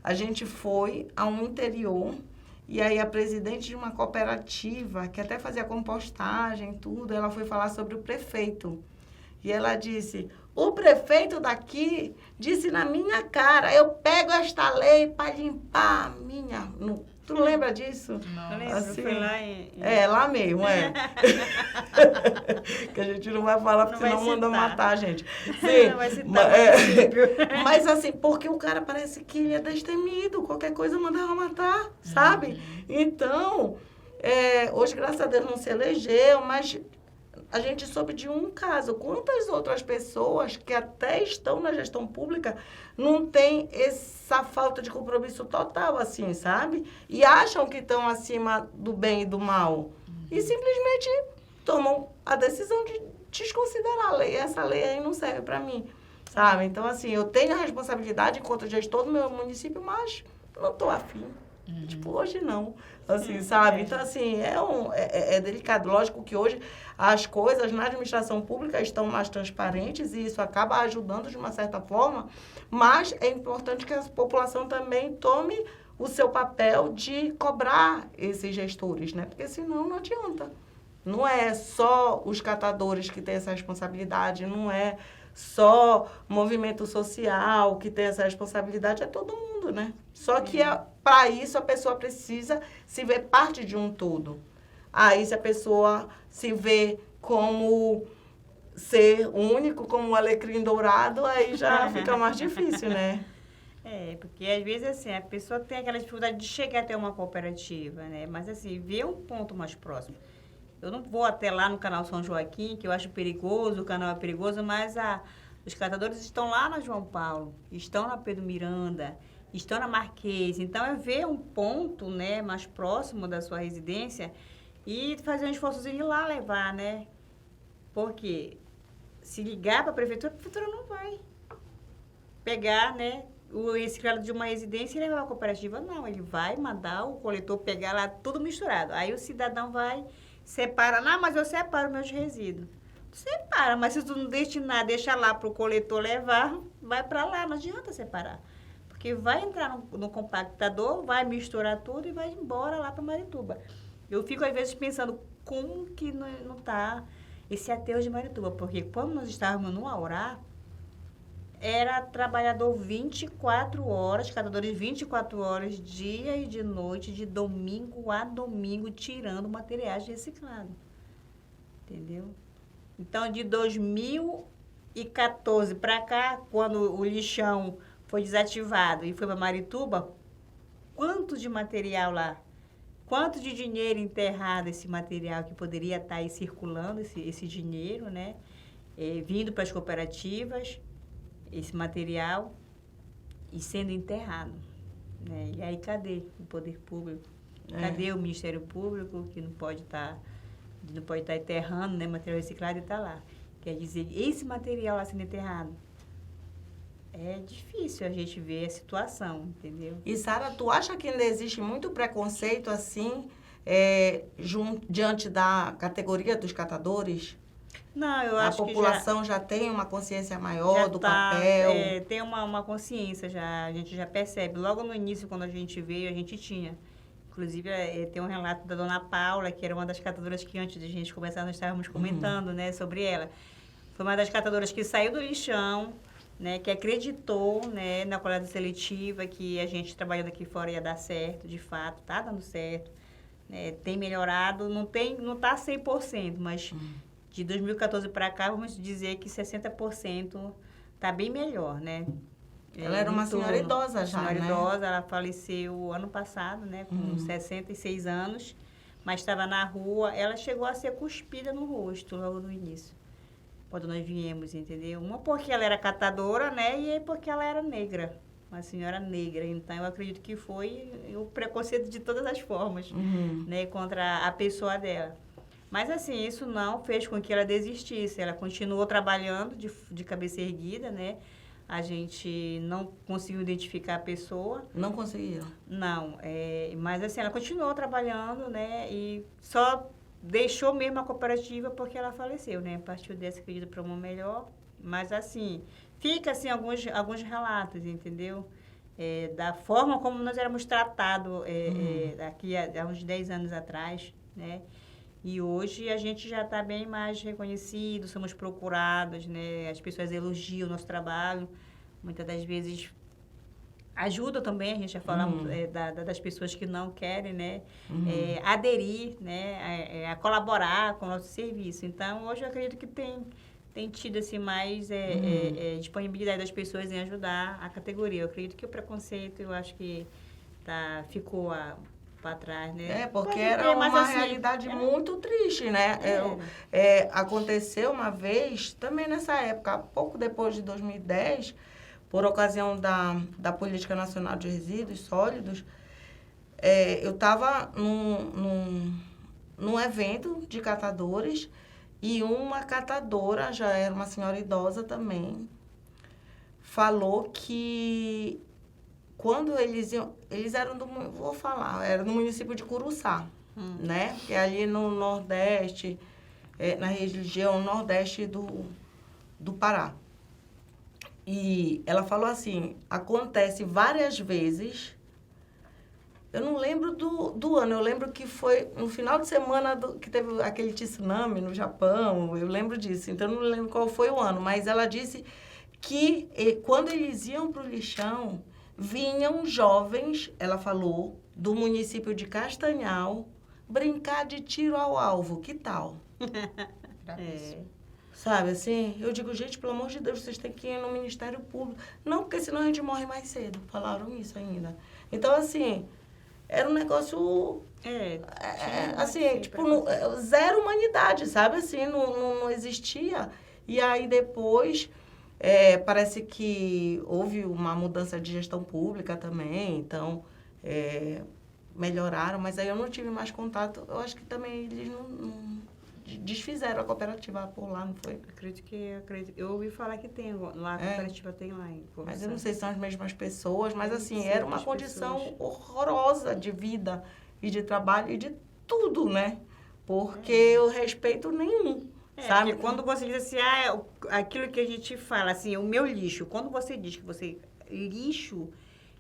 a gente foi a um interior... E aí a presidente de uma cooperativa, que até fazia compostagem e tudo, ela foi falar sobre o prefeito. E ela disse, o prefeito daqui disse na minha cara, eu pego esta lei para limpar a minha... Tu não lembra disso? Não lembro, assim, foi lá em... lá mesmo, que a gente não vai falar, porque senão manda matar a gente. Sim, não vai citar mas assim, porque o cara parece que ele é destemido, qualquer coisa mandava matar, sabe? Então, Hoje, graças a Deus, não se elegeu, mas a gente soube de um caso. Quantas outras pessoas que até estão na gestão pública não têm essa falta de compromisso total, assim, sabe? E acham que estão acima do bem e do mal. E simplesmente tomam a decisão de desconsiderar a lei. Essa lei aí não serve para mim, sabe? Então, assim, eu tenho a responsabilidade enquanto gestor do meu município, mas não estou afim. Tipo, hoje não, assim, sabe? Então, assim, é delicado. Lógico que hoje as coisas na administração pública estão mais transparentes e isso acaba ajudando de uma certa forma, mas é importante que a população também tome o seu papel de cobrar esses gestores, né? Porque senão não adianta. Não é só os catadores que têm essa responsabilidade, não é só movimento social que tem essa responsabilidade, é todo mundo, né? Só que para isso a pessoa precisa se ver parte de um todo. Aí se a pessoa se vê como ser único, como um alecrim dourado, aí já fica mais difícil, né? Porque às vezes assim, a pessoa tem aquela dificuldade de chegar até uma cooperativa, né? Mas assim, ver um ponto mais próximo. Eu não vou até lá no canal São Joaquim, que eu acho perigoso, o canal é perigoso, mas os catadores estão lá na João Paulo, estão na Pedro Miranda, estão na Marquês. Então, é ver um ponto, né, mais próximo da sua residência e fazer um esforçozinho de ir lá levar, né? Porque se ligar para a prefeitura não vai pegar, né, o reciclado de uma residência e levar para a cooperativa. Não, ele vai mandar o coletor pegar lá tudo misturado. Aí o cidadão vai... Separa, não, mas eu separo meus resíduos. Separa, mas se tu não destinar, deixa lá para o coletor levar, vai para lá, não adianta separar. Porque vai entrar no compactador, vai misturar tudo e vai embora lá para Marituba. Eu fico, às vezes, pensando como que não está esse aterro de Marituba, porque quando nós estávamos no Aurá, era trabalhador 24 horas, catadores 24 horas, dia e de noite, de domingo a domingo, tirando materiais reciclados. Entendeu? Então, de 2014 para cá, quando o lixão foi desativado e foi para Marituba, quanto de material lá? Quanto de dinheiro enterrado esse material que poderia estar aí circulando, esse dinheiro, né? Vindo para as cooperativas, esse material e sendo enterrado, né? E aí, cadê o poder público? Cadê o Ministério Público, que não pode estar enterrando, né, material reciclado e está lá? Quer dizer, esse material lá sendo enterrado, é difícil a gente ver a situação, entendeu? E, Sara, tu acha que ainda existe muito preconceito, assim, diante da categoria dos catadores? Não, eu acho que a população já tem uma consciência maior do papel? Tem uma consciência já, a gente já percebe. Logo no início, quando a gente veio, a gente tinha. Inclusive, tem um relato da dona Paula, que era uma das catadoras que antes de a gente começar, nós estávamos comentando, né, sobre ela. Foi uma das catadoras que saiu do lixão, né, que acreditou, né, na coleta seletiva, que a gente trabalhando aqui fora ia dar certo, de fato, está dando certo. Né, tem melhorado, não está 100%, mas... De 2014 para cá, vamos dizer que 60% está bem melhor, né? Ela era uma senhora idosa já, né? Senhora idosa, ela faleceu ano passado, né? Com 66 anos, mas estava na rua. Ela chegou a ser cuspida no rosto logo no início, quando nós viemos, entendeu? Uma porque ela era catadora, né? E porque ela era negra, uma senhora negra. Então, eu acredito que foi o preconceito de todas as formas, né? Contra a pessoa dela. Mas, assim, isso não fez com que ela desistisse. Ela continuou trabalhando de cabeça erguida, né? A gente não conseguiu identificar a pessoa. Não conseguiram? Não. Mas, assim, ela continuou trabalhando, né? E só deixou mesmo a cooperativa porque ela faleceu, né? Partiu dessa pedido para uma melhor. Mas, assim, fica, assim, alguns relatos, entendeu? Da forma como nós éramos tratados aqui há uns 10 anos atrás, né? E hoje a gente já está bem mais reconhecido, somos procurados, né? As pessoas elogiam o nosso trabalho. Muitas das vezes ajuda também, a gente já falamos das pessoas que não querem, né? Aderir, né? A colaborar com o nosso serviço. Então, hoje eu acredito que tem tido assim, mais disponibilidade das pessoas em ajudar a categoria. Eu acredito que o preconceito, eu acho que ficou para trás, né? Porque Pode era ter, mas uma assim, realidade muito triste, né? Aconteceu uma vez, também nessa época, pouco depois de 2010, por ocasião da Política Nacional de Resíduos Sólidos, eu estava num evento de catadores e uma catadora, já era uma senhora idosa também, falou que quando eles eram era no município de Curuçá, né? Que é ali no Nordeste, na região Nordeste do Pará. E ela falou assim, acontece várias vezes, eu não lembro do ano, eu lembro que foi no final de semana que teve aquele tsunami no Japão, eu lembro disso, então eu não lembro qual foi o ano, mas ela disse que quando eles iam para o lixão, vinham jovens, ela falou, do município de Castanhal, brincar de tiro ao alvo, que tal? Sabe, assim, eu digo, gente, pelo amor de Deus, vocês têm que ir no Ministério Público. Não, porque senão a gente morre mais cedo. Falaram isso ainda. Então, assim, era um negócio, assim, tipo, zero humanidade, sabe? Assim, não existia. E aí, depois, parece que houve uma mudança de gestão pública também, então, melhoraram. Mas aí eu não tive mais contato. Eu acho que também eles não desfizeram a cooperativa por lá, não foi? Acredito. Eu ouvi falar que tem lá, a cooperativa tem lá em Curuçá. Mas eu não sei se são as mesmas pessoas, mas assim, era uma condição horrorosa de vida e de trabalho e de tudo, né? Porque o respeito nenhum, sabe? Porque quando você diz assim, aquilo que a gente fala, assim, o meu lixo, quando você diz que você... Lixo,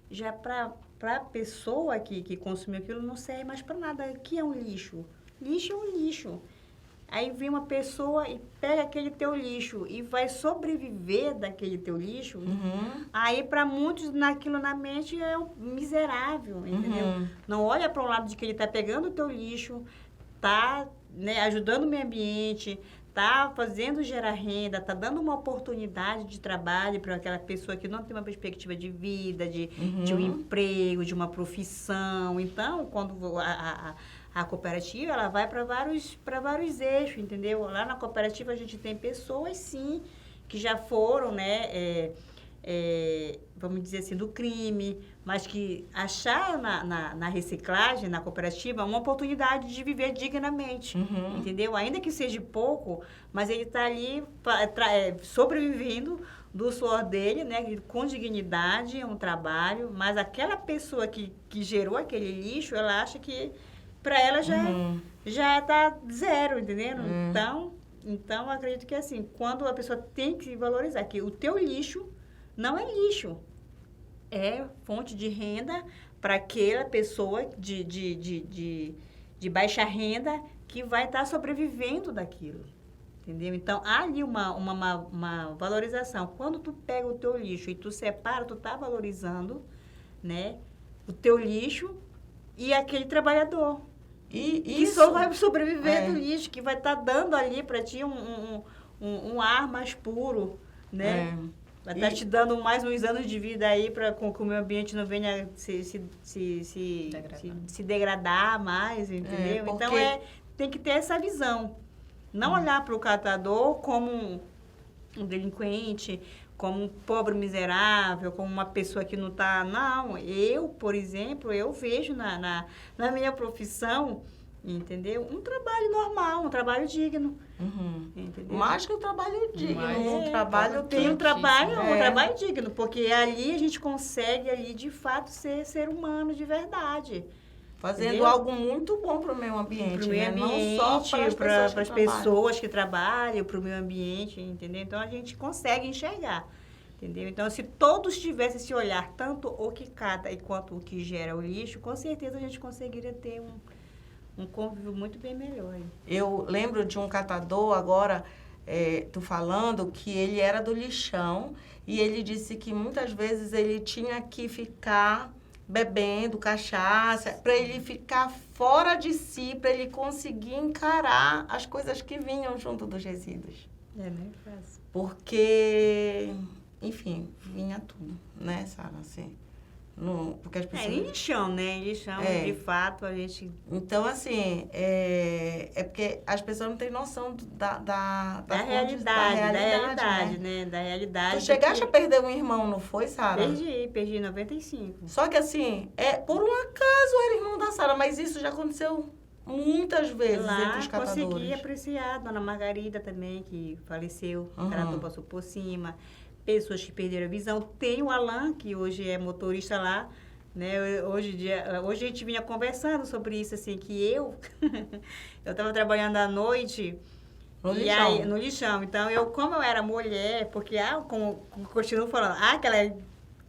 já para a pessoa que consumiu aquilo, não serve mais para nada. O que é um lixo? Lixo é um lixo. Aí vem uma pessoa e pega aquele teu lixo e vai sobreviver daquele teu lixo. Aí, para muitos, naquilo na mente é miserável, entendeu? Não olha para o lado de que ele está pegando o teu lixo, tá, né, ajudando o meio ambiente, tá fazendo gerar renda, tá dando uma oportunidade de trabalho para aquela pessoa que não tem uma perspectiva de vida, de um emprego, de uma profissão. Então, quando a cooperativa, ela vai para vários eixos, entendeu? Lá na cooperativa a gente tem pessoas, sim, que já foram, né, vamos dizer assim, do crime, mas que acharam na reciclagem, na cooperativa, uma oportunidade de viver dignamente, entendeu? Ainda que seja pouco, mas ele está ali sobrevivendo do suor dele, né, com dignidade, um trabalho, mas aquela pessoa que gerou aquele lixo, ela acha que para ela já está zero, entendeu? Então, eu acredito que assim, quando a pessoa tem que valorizar que o teu lixo não é lixo, é fonte de renda para aquela pessoa de baixa renda que vai estar sobrevivendo daquilo, entendeu? Então, há ali uma valorização. Quando tu pega o teu lixo e tu separa, tu está valorizando, né, o teu lixo e aquele trabalhador. Que só vai sobreviver do lixo, que vai estar dando ali para ti um ar mais puro, né? Vai estar te dando mais uns anos de vida aí para que o meio ambiente não venha se degradar mais, entendeu? Então, tem que ter essa visão. Não olhar para o catador como um delinquente, como um pobre miserável, como uma pessoa que não está... Não, eu, por exemplo, eu vejo na minha profissão, entendeu? Um trabalho normal, um trabalho digno. Entendeu? Mais que um trabalho digno, um trabalho que... Um trabalho digno, porque ali a gente consegue, ali, de fato, ser humano de verdade. Fazendo entendeu? Algo muito bom para o meio ambiente, pro meio ambiente, não só para as pessoas que trabalham, para o meio ambiente, entendeu? Então, a gente consegue enxergar, entendeu? Então, se todos tivessem esse olhar, tanto o que cata quanto o que gera o lixo, com certeza a gente conseguiria ter um convívio muito bem melhor. Hein? Eu lembro de um catador, agora, tu falando, que ele era do lixão e ele disse que muitas vezes ele tinha que ficar bebendo cachaça, para ele ficar fora de si, para ele conseguir encarar as coisas que vinham junto dos resíduos. Nem fácil. Porque, enfim, vinha tudo, né, Sara? Assim, Porque as pessoas... em lixão, né? Em lixão, de fato, a gente... Então, assim, é porque as pessoas não têm noção da realidade, né? Da realidade. Tu chegaste a perder um irmão, não foi, Sara? Perdi em 95. Só que, assim, por um acaso era irmão da Sara, mas isso já aconteceu muitas vezes entre os catadores. Consegui apreciar a Dona Margarida também, que faleceu, ela passou por cima. Pessoas que perderam a visão. Tem o Alan, que hoje é motorista lá, né? Hoje a gente vinha conversando sobre isso, assim, que eu estava trabalhando à noite no lixão. Então, como eu era mulher, porque como continuo falando, aquela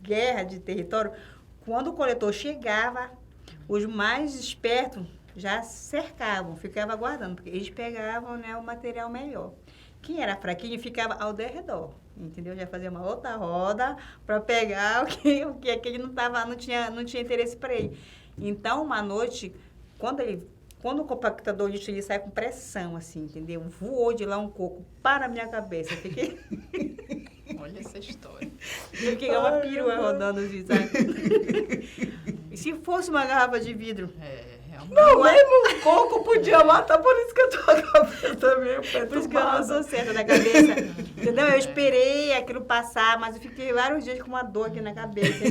guerra de território, quando o coletor chegava, os mais espertos já cercavam, ficavam aguardando, porque eles pegavam, né, o material melhor. Quem era fraquinho ficava ao redor, entendeu? Já fazia uma outra roda para pegar o que aquele não tinha interesse para ele. Então, uma noite, quando o compactador de lixo ele sai com pressão, assim, entendeu? Voou de lá um coco para a minha cabeça. Fiquei... Olha essa história. Eu fiquei uma perua rodando assim, sabe? E se fosse uma garrafa de vidro? Realmente. Não, mesmo um coco podia matar, por isso que eu tô com a cabeça também perturbada. Por isso que eu não sou certa da cabeça. Entendeu? Eu esperei aquilo passar, mas eu fiquei vários dias com uma dor aqui na cabeça.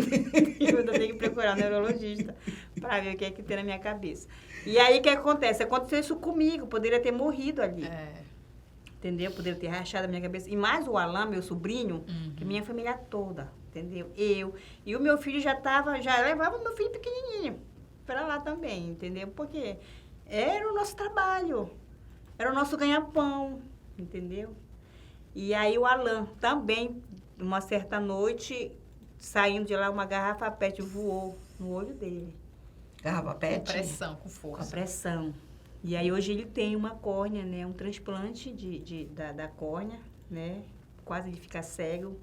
Eu ainda tenho que procurar um neurologista para ver o que é que tem na minha cabeça. E aí, o que acontece? Aconteceu isso comigo, poderia ter morrido ali. Entendeu? Poderia ter rachado a minha cabeça. E mais o Alan, meu sobrinho, que minha família toda, entendeu? E o meu filho já levava o meu filho pequenininho para lá também, entendeu? Porque era o nosso trabalho, era o nosso ganha-pão, entendeu? E aí o Alan também, uma certa noite, saindo de lá, uma garrafa PET voou no olho dele. Garrafa PET? Com pressão, com força. Com pressão. E aí hoje ele tem uma córnea, né? Um transplante da córnea, né? Quase ele fica cego.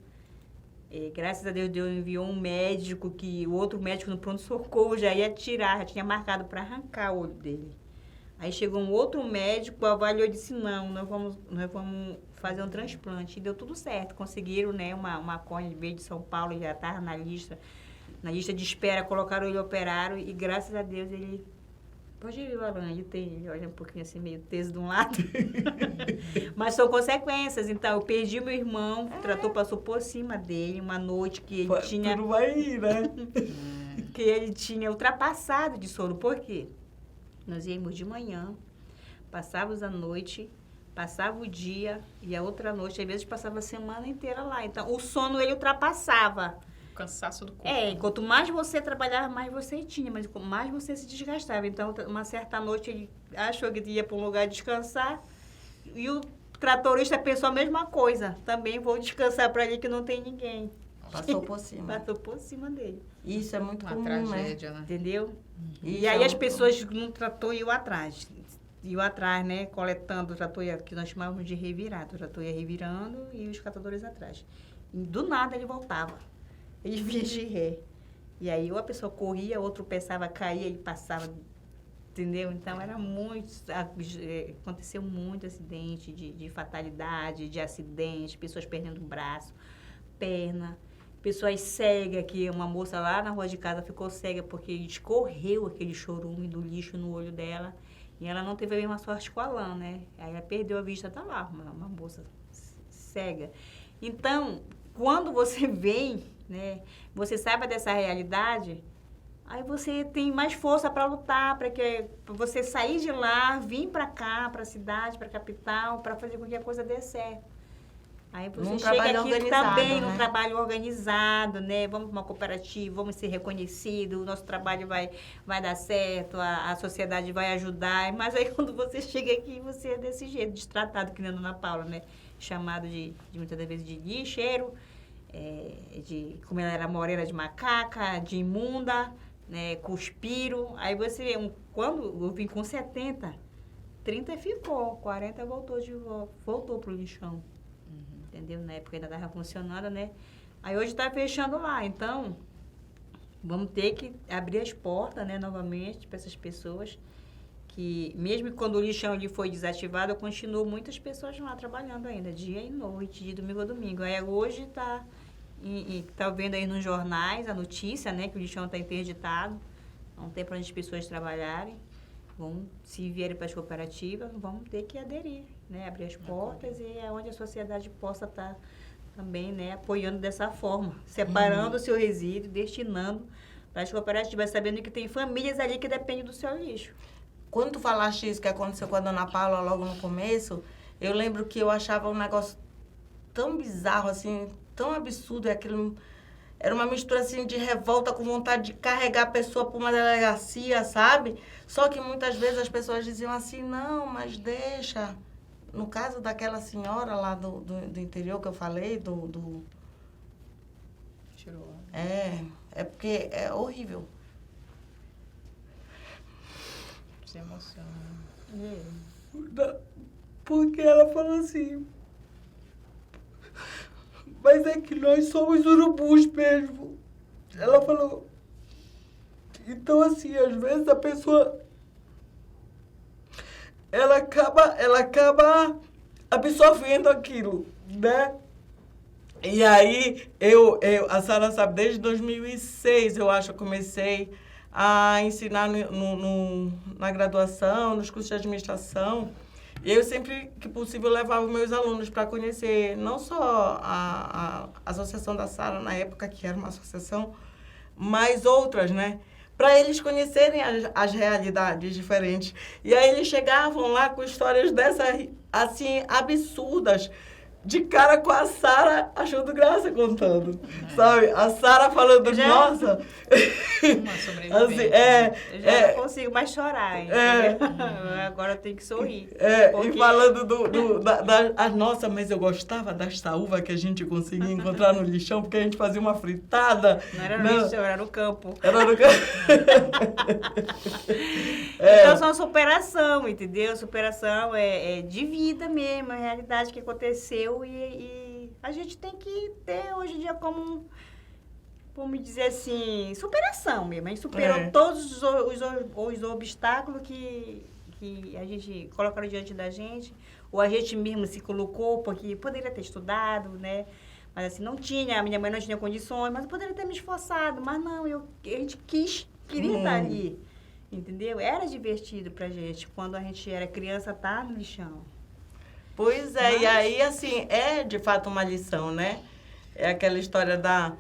Graças a Deus, Deus enviou um médico, que o outro médico no pronto-socorro já ia tirar, já tinha marcado para arrancar o olho dele. Aí chegou um outro médico, avaliou e disse, não, nós vamos fazer um transplante. E deu tudo certo, conseguiram, né, uma córnea, veio de São Paulo, já estava na lista de espera, colocaram ele, operaram, e graças a Deus ele... Pode ir, Alan, ele olha um pouquinho assim, meio teso de um lado. Mas são consequências. Então, eu perdi meu irmão, o trator passou por cima dele, uma noite que ele tinha... Tudo vai ir, né? Que ele tinha ultrapassado de sono. Por quê? Nós íamos de manhã, passávamos a noite, passava o dia, e a outra noite, às vezes, passava a semana inteira lá. Então, o sono, ele ultrapassava. Cansaço do corpo. Quanto mais você trabalhava, mais você tinha, mas mais você se desgastava. Então, uma certa noite, ele achou que ia para um lugar descansar, e o tratorista pensou a mesma coisa. Também vou descansar para ali que não tem ninguém. Passou por cima. Passou por cima dele. Isso é muito comum, tragédia, né? Entendeu? Isso E aí as pessoas no trator iam atrás. Iam atrás, né? Coletando o trator, que nós chamávamos de revirado. O trator ia revirando e os catadores atrás. E do nada ele voltava. Ele vinha de ré. E aí, ou a pessoa corria, outro pensava, caía, ele passava, entendeu? Então, aconteceu muito acidente de fatalidade, de acidente, pessoas perdendo braço, perna, pessoas cegas, que uma moça lá na rua de casa ficou cega porque escorreu aquele chorume do lixo no olho dela, e ela não teve a mesma sorte com a Alan, né? Aí ela perdeu a vista, tá lá, uma moça cega. Então, quando você vem, né, você sabe dessa realidade, aí você tem mais força para lutar, para você sair de lá, vir para cá, para a cidade, para a capital, para fazer com que a coisa dê certo. Aí você chega aqui também num trabalho organizado, né? Vamos para uma cooperativa, vamos ser reconhecidos, o nosso trabalho vai dar certo, a sociedade vai ajudar. Mas aí quando você chega aqui, você é desse jeito, destratado, que nem a Dona Paula, né? Chamado de muitas das vezes de lixeiro, como ela era morena, de macaca, de imunda, né, cuspiro. Aí você vê, quando eu vim com 70, 30 ficou, 40 voltou pro lixão. Entendeu? Na época ainda estava funcionando, né? Aí hoje está fechando lá. Então, vamos ter que abrir as portas, né, novamente para essas pessoas. Que mesmo quando o lixão ele foi desativado, continuam muitas pessoas lá trabalhando ainda, dia e noite, de domingo a domingo. Aí hoje está e tá vendo aí nos jornais a notícia, né, que o lixão está interditado, não tem para onde as pessoas trabalharem. Se vierem para as cooperativas, vão ter que aderir, né, abrir as portas e é onde a sociedade possa estar também, né, apoiando dessa forma, separando o seu resíduo, destinando para as cooperativas, sabendo que tem famílias ali que dependem do seu lixo. Quando tu falaste isso que aconteceu com a dona Paula logo no começo, eu lembro que eu achava um negócio tão bizarro, assim, tão absurdo, aquilo era uma mistura, assim, de revolta com vontade de carregar a pessoa para uma delegacia, sabe? Só que muitas vezes as pessoas diziam assim, não, mas deixa. No caso daquela senhora lá do interior que eu falei, Tirou. É porque é horrível. Se emociona. Porque ela falou assim, mas é que nós somos urubus mesmo. Ela falou, então assim, às vezes a pessoa, ela acaba absorvendo aquilo, né? E aí, a Sara sabe, desde 2006, eu acho, eu comecei a ensinar na graduação, nos cursos de administração. E eu sempre que possível levava meus alunos para conhecer não só a Associação da Sara, na época, que era uma associação, mas outras, né? Para eles conhecerem as realidades diferentes. E aí eles chegavam lá com histórias dessas, assim, absurdas, de cara com a Sara achando graça contando, sabe? A Sara falando, nossa... Uma sobrevivente. Assim, Eu já não consigo mais chorar, entendeu? Agora eu tenho que sorrir. Porque... E falando nossa, mas eu gostava das saúvas que a gente conseguia encontrar no lixão, porque a gente fazia uma fritada. Não era no lixão, era no campo. Era no campo. Então, são superação, entendeu? Superação é de vida mesmo, a realidade que aconteceu e a gente tem que ter hoje em dia como, vamos dizer assim, superação mesmo. A gente superou todos os obstáculos que a gente colocaram diante da gente, ou a gente mesmo se colocou, porque poderia ter estudado, né? Mas assim, não tinha, a minha mãe não tinha condições, mas eu poderia ter me esforçado, mas não, a gente queria estar ali. Entendeu? Era divertido pra gente. Quando a gente era criança, tá no lixão. Pois é, mas... e aí, assim, é de fato uma lição, né? É aquela história da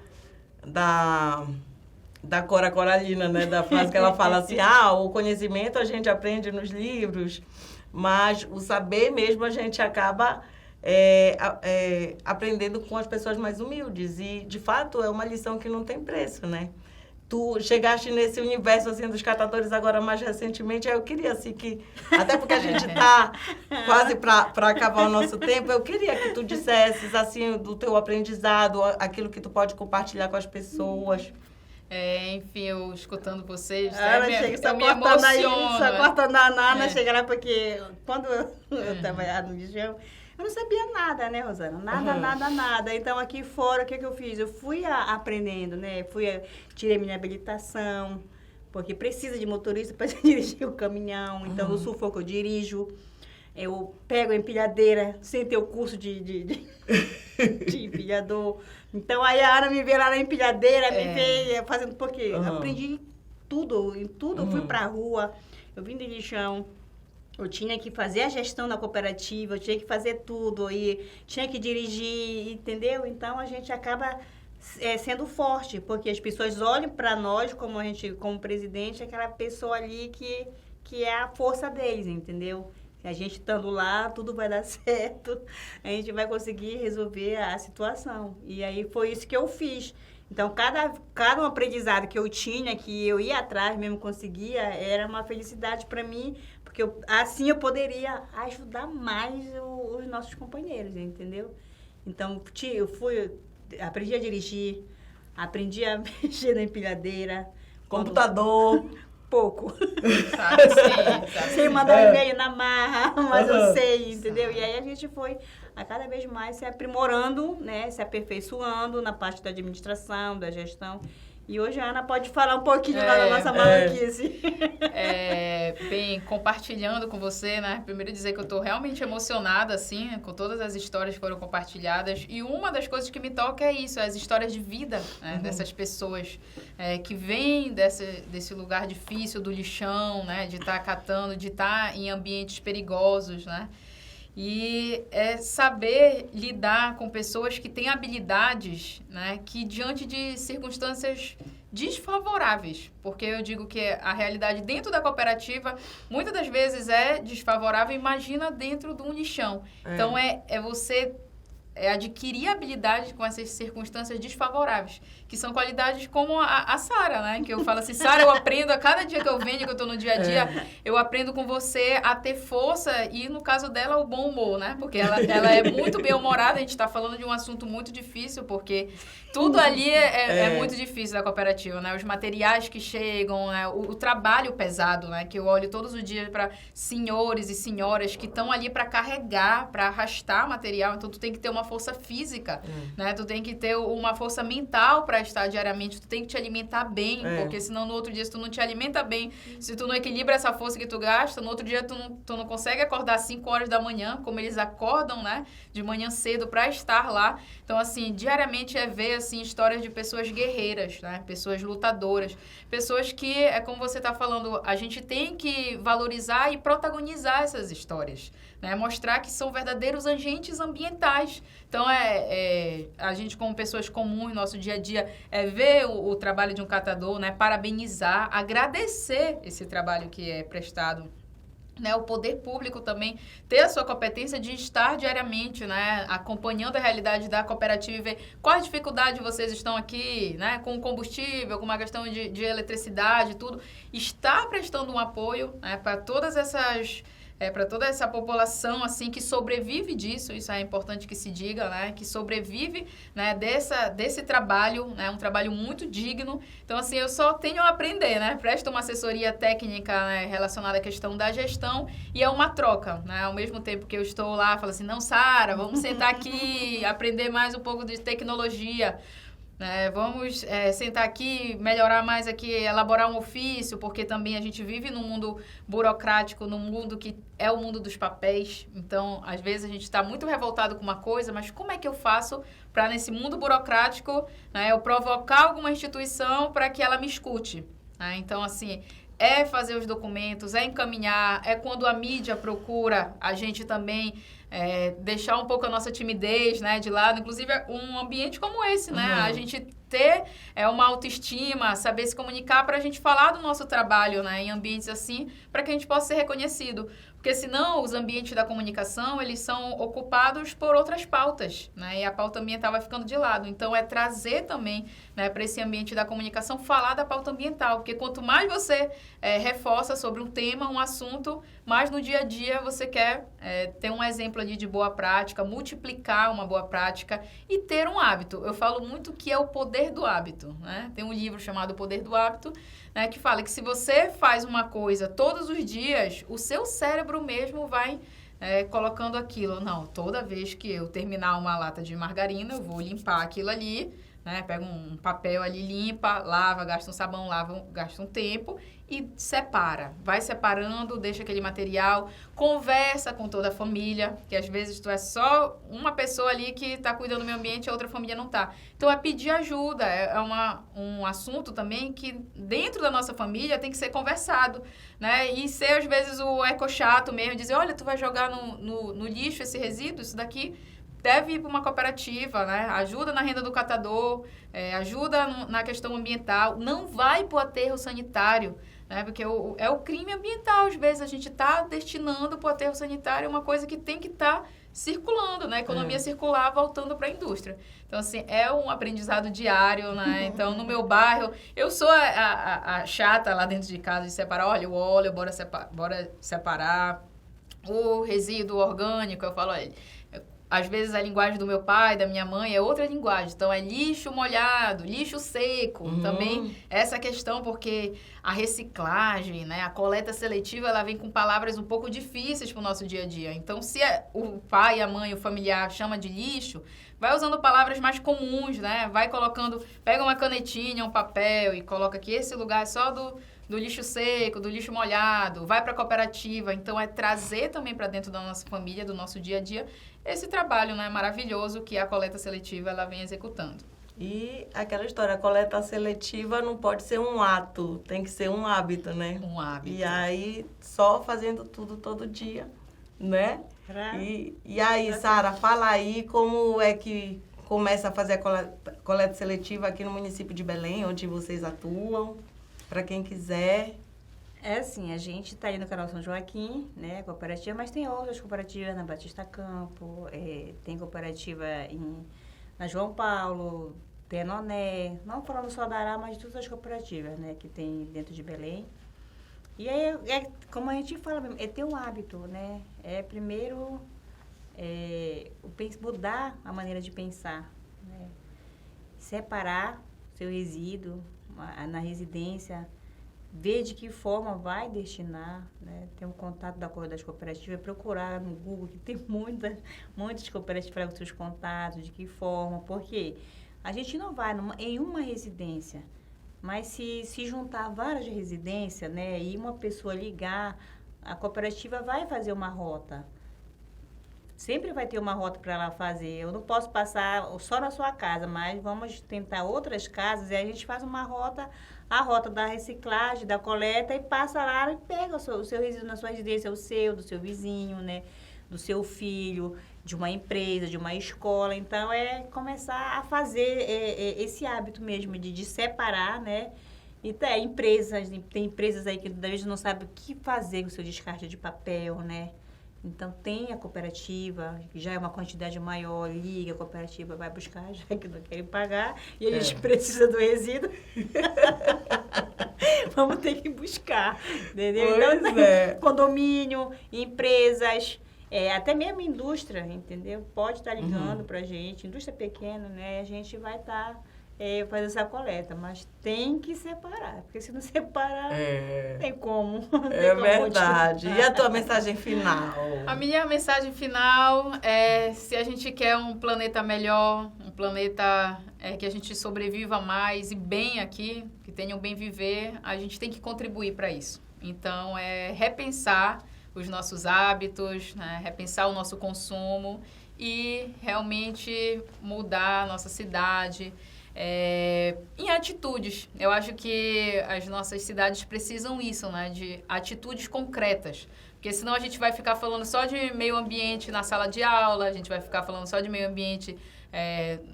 Cora Coralina, né? Da frase que ela fala assim, o conhecimento a gente aprende nos livros, mas o saber mesmo a gente acaba aprendendo com as pessoas mais humildes. E, de fato, é uma lição que não tem preço, né? Tu chegaste nesse universo, assim, dos catadores agora mais recentemente, aí eu queria, assim, que... Até porque a gente tá quase para acabar o nosso tempo, eu queria que tu dissesses, assim, do teu aprendizado, aquilo que tu pode compartilhar com as pessoas. Enfim, eu escutando vocês, eu me emociono. Só cortando a Nana, chega lá, porque quando eu trabalhava no lixão, eu não sabia nada, né, Rosana? Nada. Então, aqui fora, o que eu fiz? Eu fui aprendendo, né? Tirei minha habilitação, porque precisa de motorista para dirigir o caminhão. Então, no sufoco eu dirijo. Eu pego a empilhadeira sem ter o curso de empilhador. Então, aí a Ana me vê lá na empilhadeira, me vê fazendo... Porque eu aprendi tudo, em tudo. Eu fui pra rua, eu vim de lixão. Eu tinha que fazer a gestão da cooperativa, eu tinha que fazer tudo, e tinha que dirigir, entendeu? Então, a gente acaba sendo forte, porque as pessoas olham para nós, como presidente, aquela pessoa ali que é a força deles, entendeu? A gente estando lá, tudo vai dar certo, a gente vai conseguir resolver a situação. E aí, foi isso que eu fiz. Então, cada um aprendizado que eu tinha, que eu ia atrás, mesmo conseguia, era uma felicidade para mim, porque assim eu poderia ajudar mais os nossos companheiros, entendeu? Então, aprendi a dirigir, aprendi a mexer na empilhadeira. Computador. Pouco. Sabe, Sem mandar e-mail na marra, mas eu sei, entendeu? E aí a gente foi a cada vez mais se aprimorando, né? Se aperfeiçoando na parte da administração, da gestão. E hoje a Ana pode falar um pouquinho lá da nossa maluquice. Bem, compartilhando com você, né? Primeiro dizer que eu estou realmente emocionada, assim, com todas as histórias que foram compartilhadas. E uma das coisas que me toca é isso, as histórias de vida, né? Dessas pessoas que vêm desse lugar difícil, do lixão, né? De estar catando, de estar em ambientes perigosos, né? E saber lidar com pessoas que têm habilidades, né, que diante de circunstâncias desfavoráveis, porque eu digo que a realidade dentro da cooperativa muitas das vezes é desfavorável, imagina dentro de um lixão. Então, você adquirir habilidades com essas circunstâncias desfavoráveis, que são qualidades como a Sara, né? Que eu falo assim, Sara, eu aprendo a cada dia que eu venho, que eu estou no dia a dia, eu aprendo com você a ter força e, no caso dela, o bom humor, né? Porque ela é muito bem-humorada, a gente está falando de um assunto muito difícil, porque tudo ali é muito difícil da cooperativa, né? Os materiais que chegam, né? O trabalho pesado, né? Que eu olho todos os dias para senhores e senhoras que estão ali para carregar, para arrastar material, então tu tem que ter uma força física, né? Tu tem que ter uma força mental para estar diariamente, tu tem que te alimentar bem, porque senão no outro dia, se tu não te alimenta bem, se tu não equilibra essa força que tu gasta, no outro dia tu não consegue acordar às 5 horas da manhã, como eles acordam, né? De manhã cedo para estar lá. Então, assim, diariamente ver, assim, histórias de pessoas guerreiras, né? Pessoas lutadoras, pessoas que, como você está falando, a gente tem que valorizar e protagonizar essas histórias, né? Mostrar que são verdadeiros agentes ambientais. Então, a gente, como pessoas comuns, nosso dia a dia, ver o trabalho de um catador, né? Parabenizar, agradecer esse trabalho que é prestado, né? O poder público também ter a sua competência de estar diariamente, né? Acompanhando a realidade da cooperativa e ver quais dificuldades vocês estão aqui, né? Com combustível, com uma questão de eletricidade, tudo. Estar prestando um apoio, né? Para todas essas... para toda essa população, assim, que sobrevive disso, isso é importante que se diga, né? Que sobrevive, né? Desse trabalho, né? Um trabalho muito digno. Então, assim, eu só tenho a aprender, né? Presto uma assessoria técnica, né? Relacionada à questão da gestão e é uma troca, né? Ao mesmo tempo que eu estou lá, falo assim, não, Sara, vamos sentar aqui, aprender mais um pouco de tecnologia. Vamos sentar aqui, melhorar mais aqui, elaborar um ofício, porque também a gente vive num mundo burocrático, num mundo que é o mundo dos papéis. Então, às vezes, a gente está muito revoltado com uma coisa, mas como é que eu faço para, nesse mundo burocrático, né, eu provocar alguma instituição para que ela me escute? Então, assim... fazer os documentos, encaminhar, quando a mídia procura a gente também deixar um pouco a nossa timidez, né, de lado, inclusive um ambiente como esse, né, a gente ter uma autoestima, saber se comunicar para a gente falar do nosso trabalho, né, em ambientes assim, para que a gente possa ser reconhecido. Porque senão os ambientes da comunicação, eles são ocupados por outras pautas, né? E a pauta ambiental vai ficando de lado. Então, trazer também, né, para esse ambiente da comunicação, falar da pauta ambiental. Porque quanto mais você reforça sobre um tema, um assunto, mais no dia a dia você quer ter um exemplo ali de boa prática, multiplicar uma boa prática e ter um hábito. Eu falo muito que é o poder do hábito, né? Tem um livro chamado O Poder do Hábito, né, que fala que se você faz uma coisa todos os dias, o seu cérebro mesmo vai colocando aquilo. Não, toda vez que eu terminar uma lata de margarina, eu vou limpar aquilo ali, né? Pega um papel ali, limpa, lava, gasta um sabão, gasta um tempo e separa. Vai separando, deixa aquele material, conversa com toda a família, que às vezes tu é só uma pessoa ali que está cuidando do meio ambiente e a outra família não está. Então, pedir ajuda, um assunto também que dentro da nossa família tem que ser conversado, né? E ser, às vezes, o ecochato mesmo, dizer, olha, tu vai jogar no lixo esse resíduo, isso daqui... deve ir para uma cooperativa, né? Ajuda na renda do catador, ajuda na questão ambiental, não vai para o aterro sanitário, né? Porque é o crime ambiental. Às vezes a gente está destinando para o aterro sanitário uma coisa que tem que estar circulando, né? Economia circular voltando para a indústria. Então, assim, é um aprendizado diário, né? Então, no meu bairro, eu sou a chata lá dentro de casa de separar, olha, o óleo, bora separar, o resíduo orgânico, eu falo, olha... Às vezes a linguagem do meu pai, da minha mãe, é outra linguagem. Então, é lixo molhado, lixo seco. Também essa questão, porque a reciclagem, né, a coleta seletiva, ela vem com palavras um pouco difíceis para o nosso dia a dia. Então, se o pai, a mãe, o familiar chama de lixo, vai usando palavras mais comuns, né? Vai colocando, pega uma canetinha, um papel e coloca que esse lugar é só do lixo seco, do lixo molhado, vai para a cooperativa. Então, é trazer também para dentro da nossa família, do nosso dia a dia, esse trabalho, né, maravilhoso que a coleta seletiva ela vem executando. E aquela história, a coleta seletiva não pode ser um ato, tem que ser um hábito, né? Um hábito. E aí, só fazendo tudo todo dia, né? E aí, Sara, fala aí como é que começa a fazer a coleta seletiva aqui no município de Belém, onde vocês atuam, para quem quiser. É assim, a gente está aí no Canal São Joaquim, né, cooperativa, mas tem outras cooperativas na Batista Campo, tem cooperativa na João Paulo, tem a Noné, não falando só da Ará, mas de todas as cooperativas, né, que tem dentro de Belém. E aí, como a gente fala, é ter um hábito, né, primeiro mudar a maneira de pensar, né, separar seu resíduo na residência, ver de que forma vai destinar, né? Ter um contato das cooperativas, procurar no Google, que tem muitas cooperativas com seus contatos, de que forma, porque a gente não vai em uma residência, mas se juntar várias residências, né, e uma pessoa ligar, a cooperativa vai fazer uma rota. Sempre vai ter uma rota para ela fazer. Eu não posso passar só na sua casa, mas vamos tentar outras casas e a gente faz uma rota, a rota da reciclagem, da coleta, e passa lá e pega o seu resíduo na sua residência, o seu, do seu vizinho, né? Do seu filho, de uma empresa, de uma escola. Então, começar a fazer esse hábito mesmo de separar, né? E tem empresas aí que às vezes não sabem o que fazer com o seu descarte de papel, né? Então, tem a cooperativa, que já é uma quantidade maior, liga, a cooperativa vai buscar, já que não querem pagar, e a gente precisa do resíduo. Vamos ter que buscar, entendeu? Então, condomínio, empresas, até mesmo indústria, entendeu? Pode estar ligando pra gente, indústria pequena, né? A gente vai estar fazer essa coleta, mas tem que separar, porque se não separar, não tem como. Verdade. E a tua mensagem final? A minha mensagem final é: se a gente quer um planeta melhor, um planeta que a gente sobreviva mais e bem aqui, que tenha um bem viver, a gente tem que contribuir para isso. Então, repensar os nossos hábitos, né? Repensar o nosso consumo e realmente mudar a nossa cidade, em atitudes. Eu acho que as nossas cidades precisam isso, né? De atitudes concretas. Porque senão a gente vai ficar falando só de meio ambiente na sala de aula, a gente vai ficar falando só de meio ambiente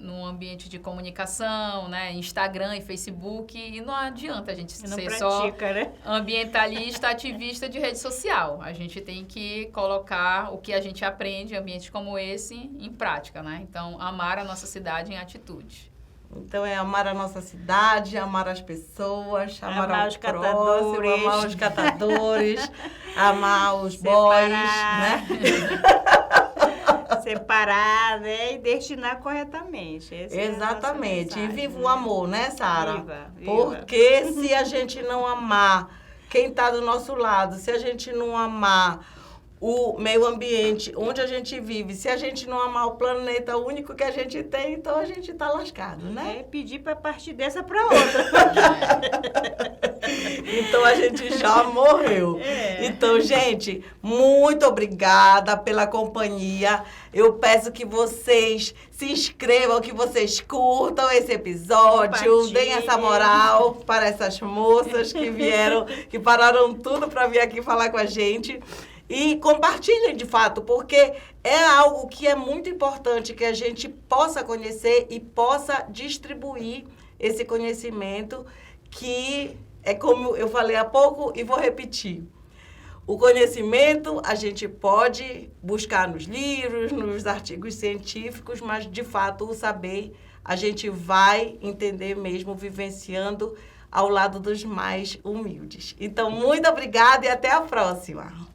no ambiente de comunicação, né? Instagram e Facebook, e não adianta a gente ser só ambientalista, ativista de rede social. A gente tem que colocar o que a gente aprende em ambientes como esse em prática, né? Então, amar a nossa cidade em atitudes. Então, amar a nossa cidade, amar as pessoas, amar os catadores, amar os catadores, amar os boys, né? Separar, né? E destinar corretamente. Exatamente. E viva o amor, né, Sara? Viva. Porque se a gente não amar quem está do nosso lado, se a gente não amar o meio ambiente onde a gente vive, se a gente não amar o planeta único que a gente tem, então a gente tá lascado, né? Pedir para partir dessa para outra. Então a gente já morreu. Então, gente, muito obrigada pela companhia. Eu peço que vocês se inscrevam, que vocês curtam esse episódio, deem essa moral para essas moças que vieram, que pararam tudo para vir aqui falar com a gente. E compartilhem de fato, porque é algo que é muito importante que a gente possa conhecer e possa distribuir esse conhecimento, que é como eu falei há pouco e vou repetir. O conhecimento a gente pode buscar nos livros, nos artigos científicos, mas de fato o saber a gente vai entender mesmo vivenciando ao lado dos mais humildes. Então, muito obrigada e até a próxima!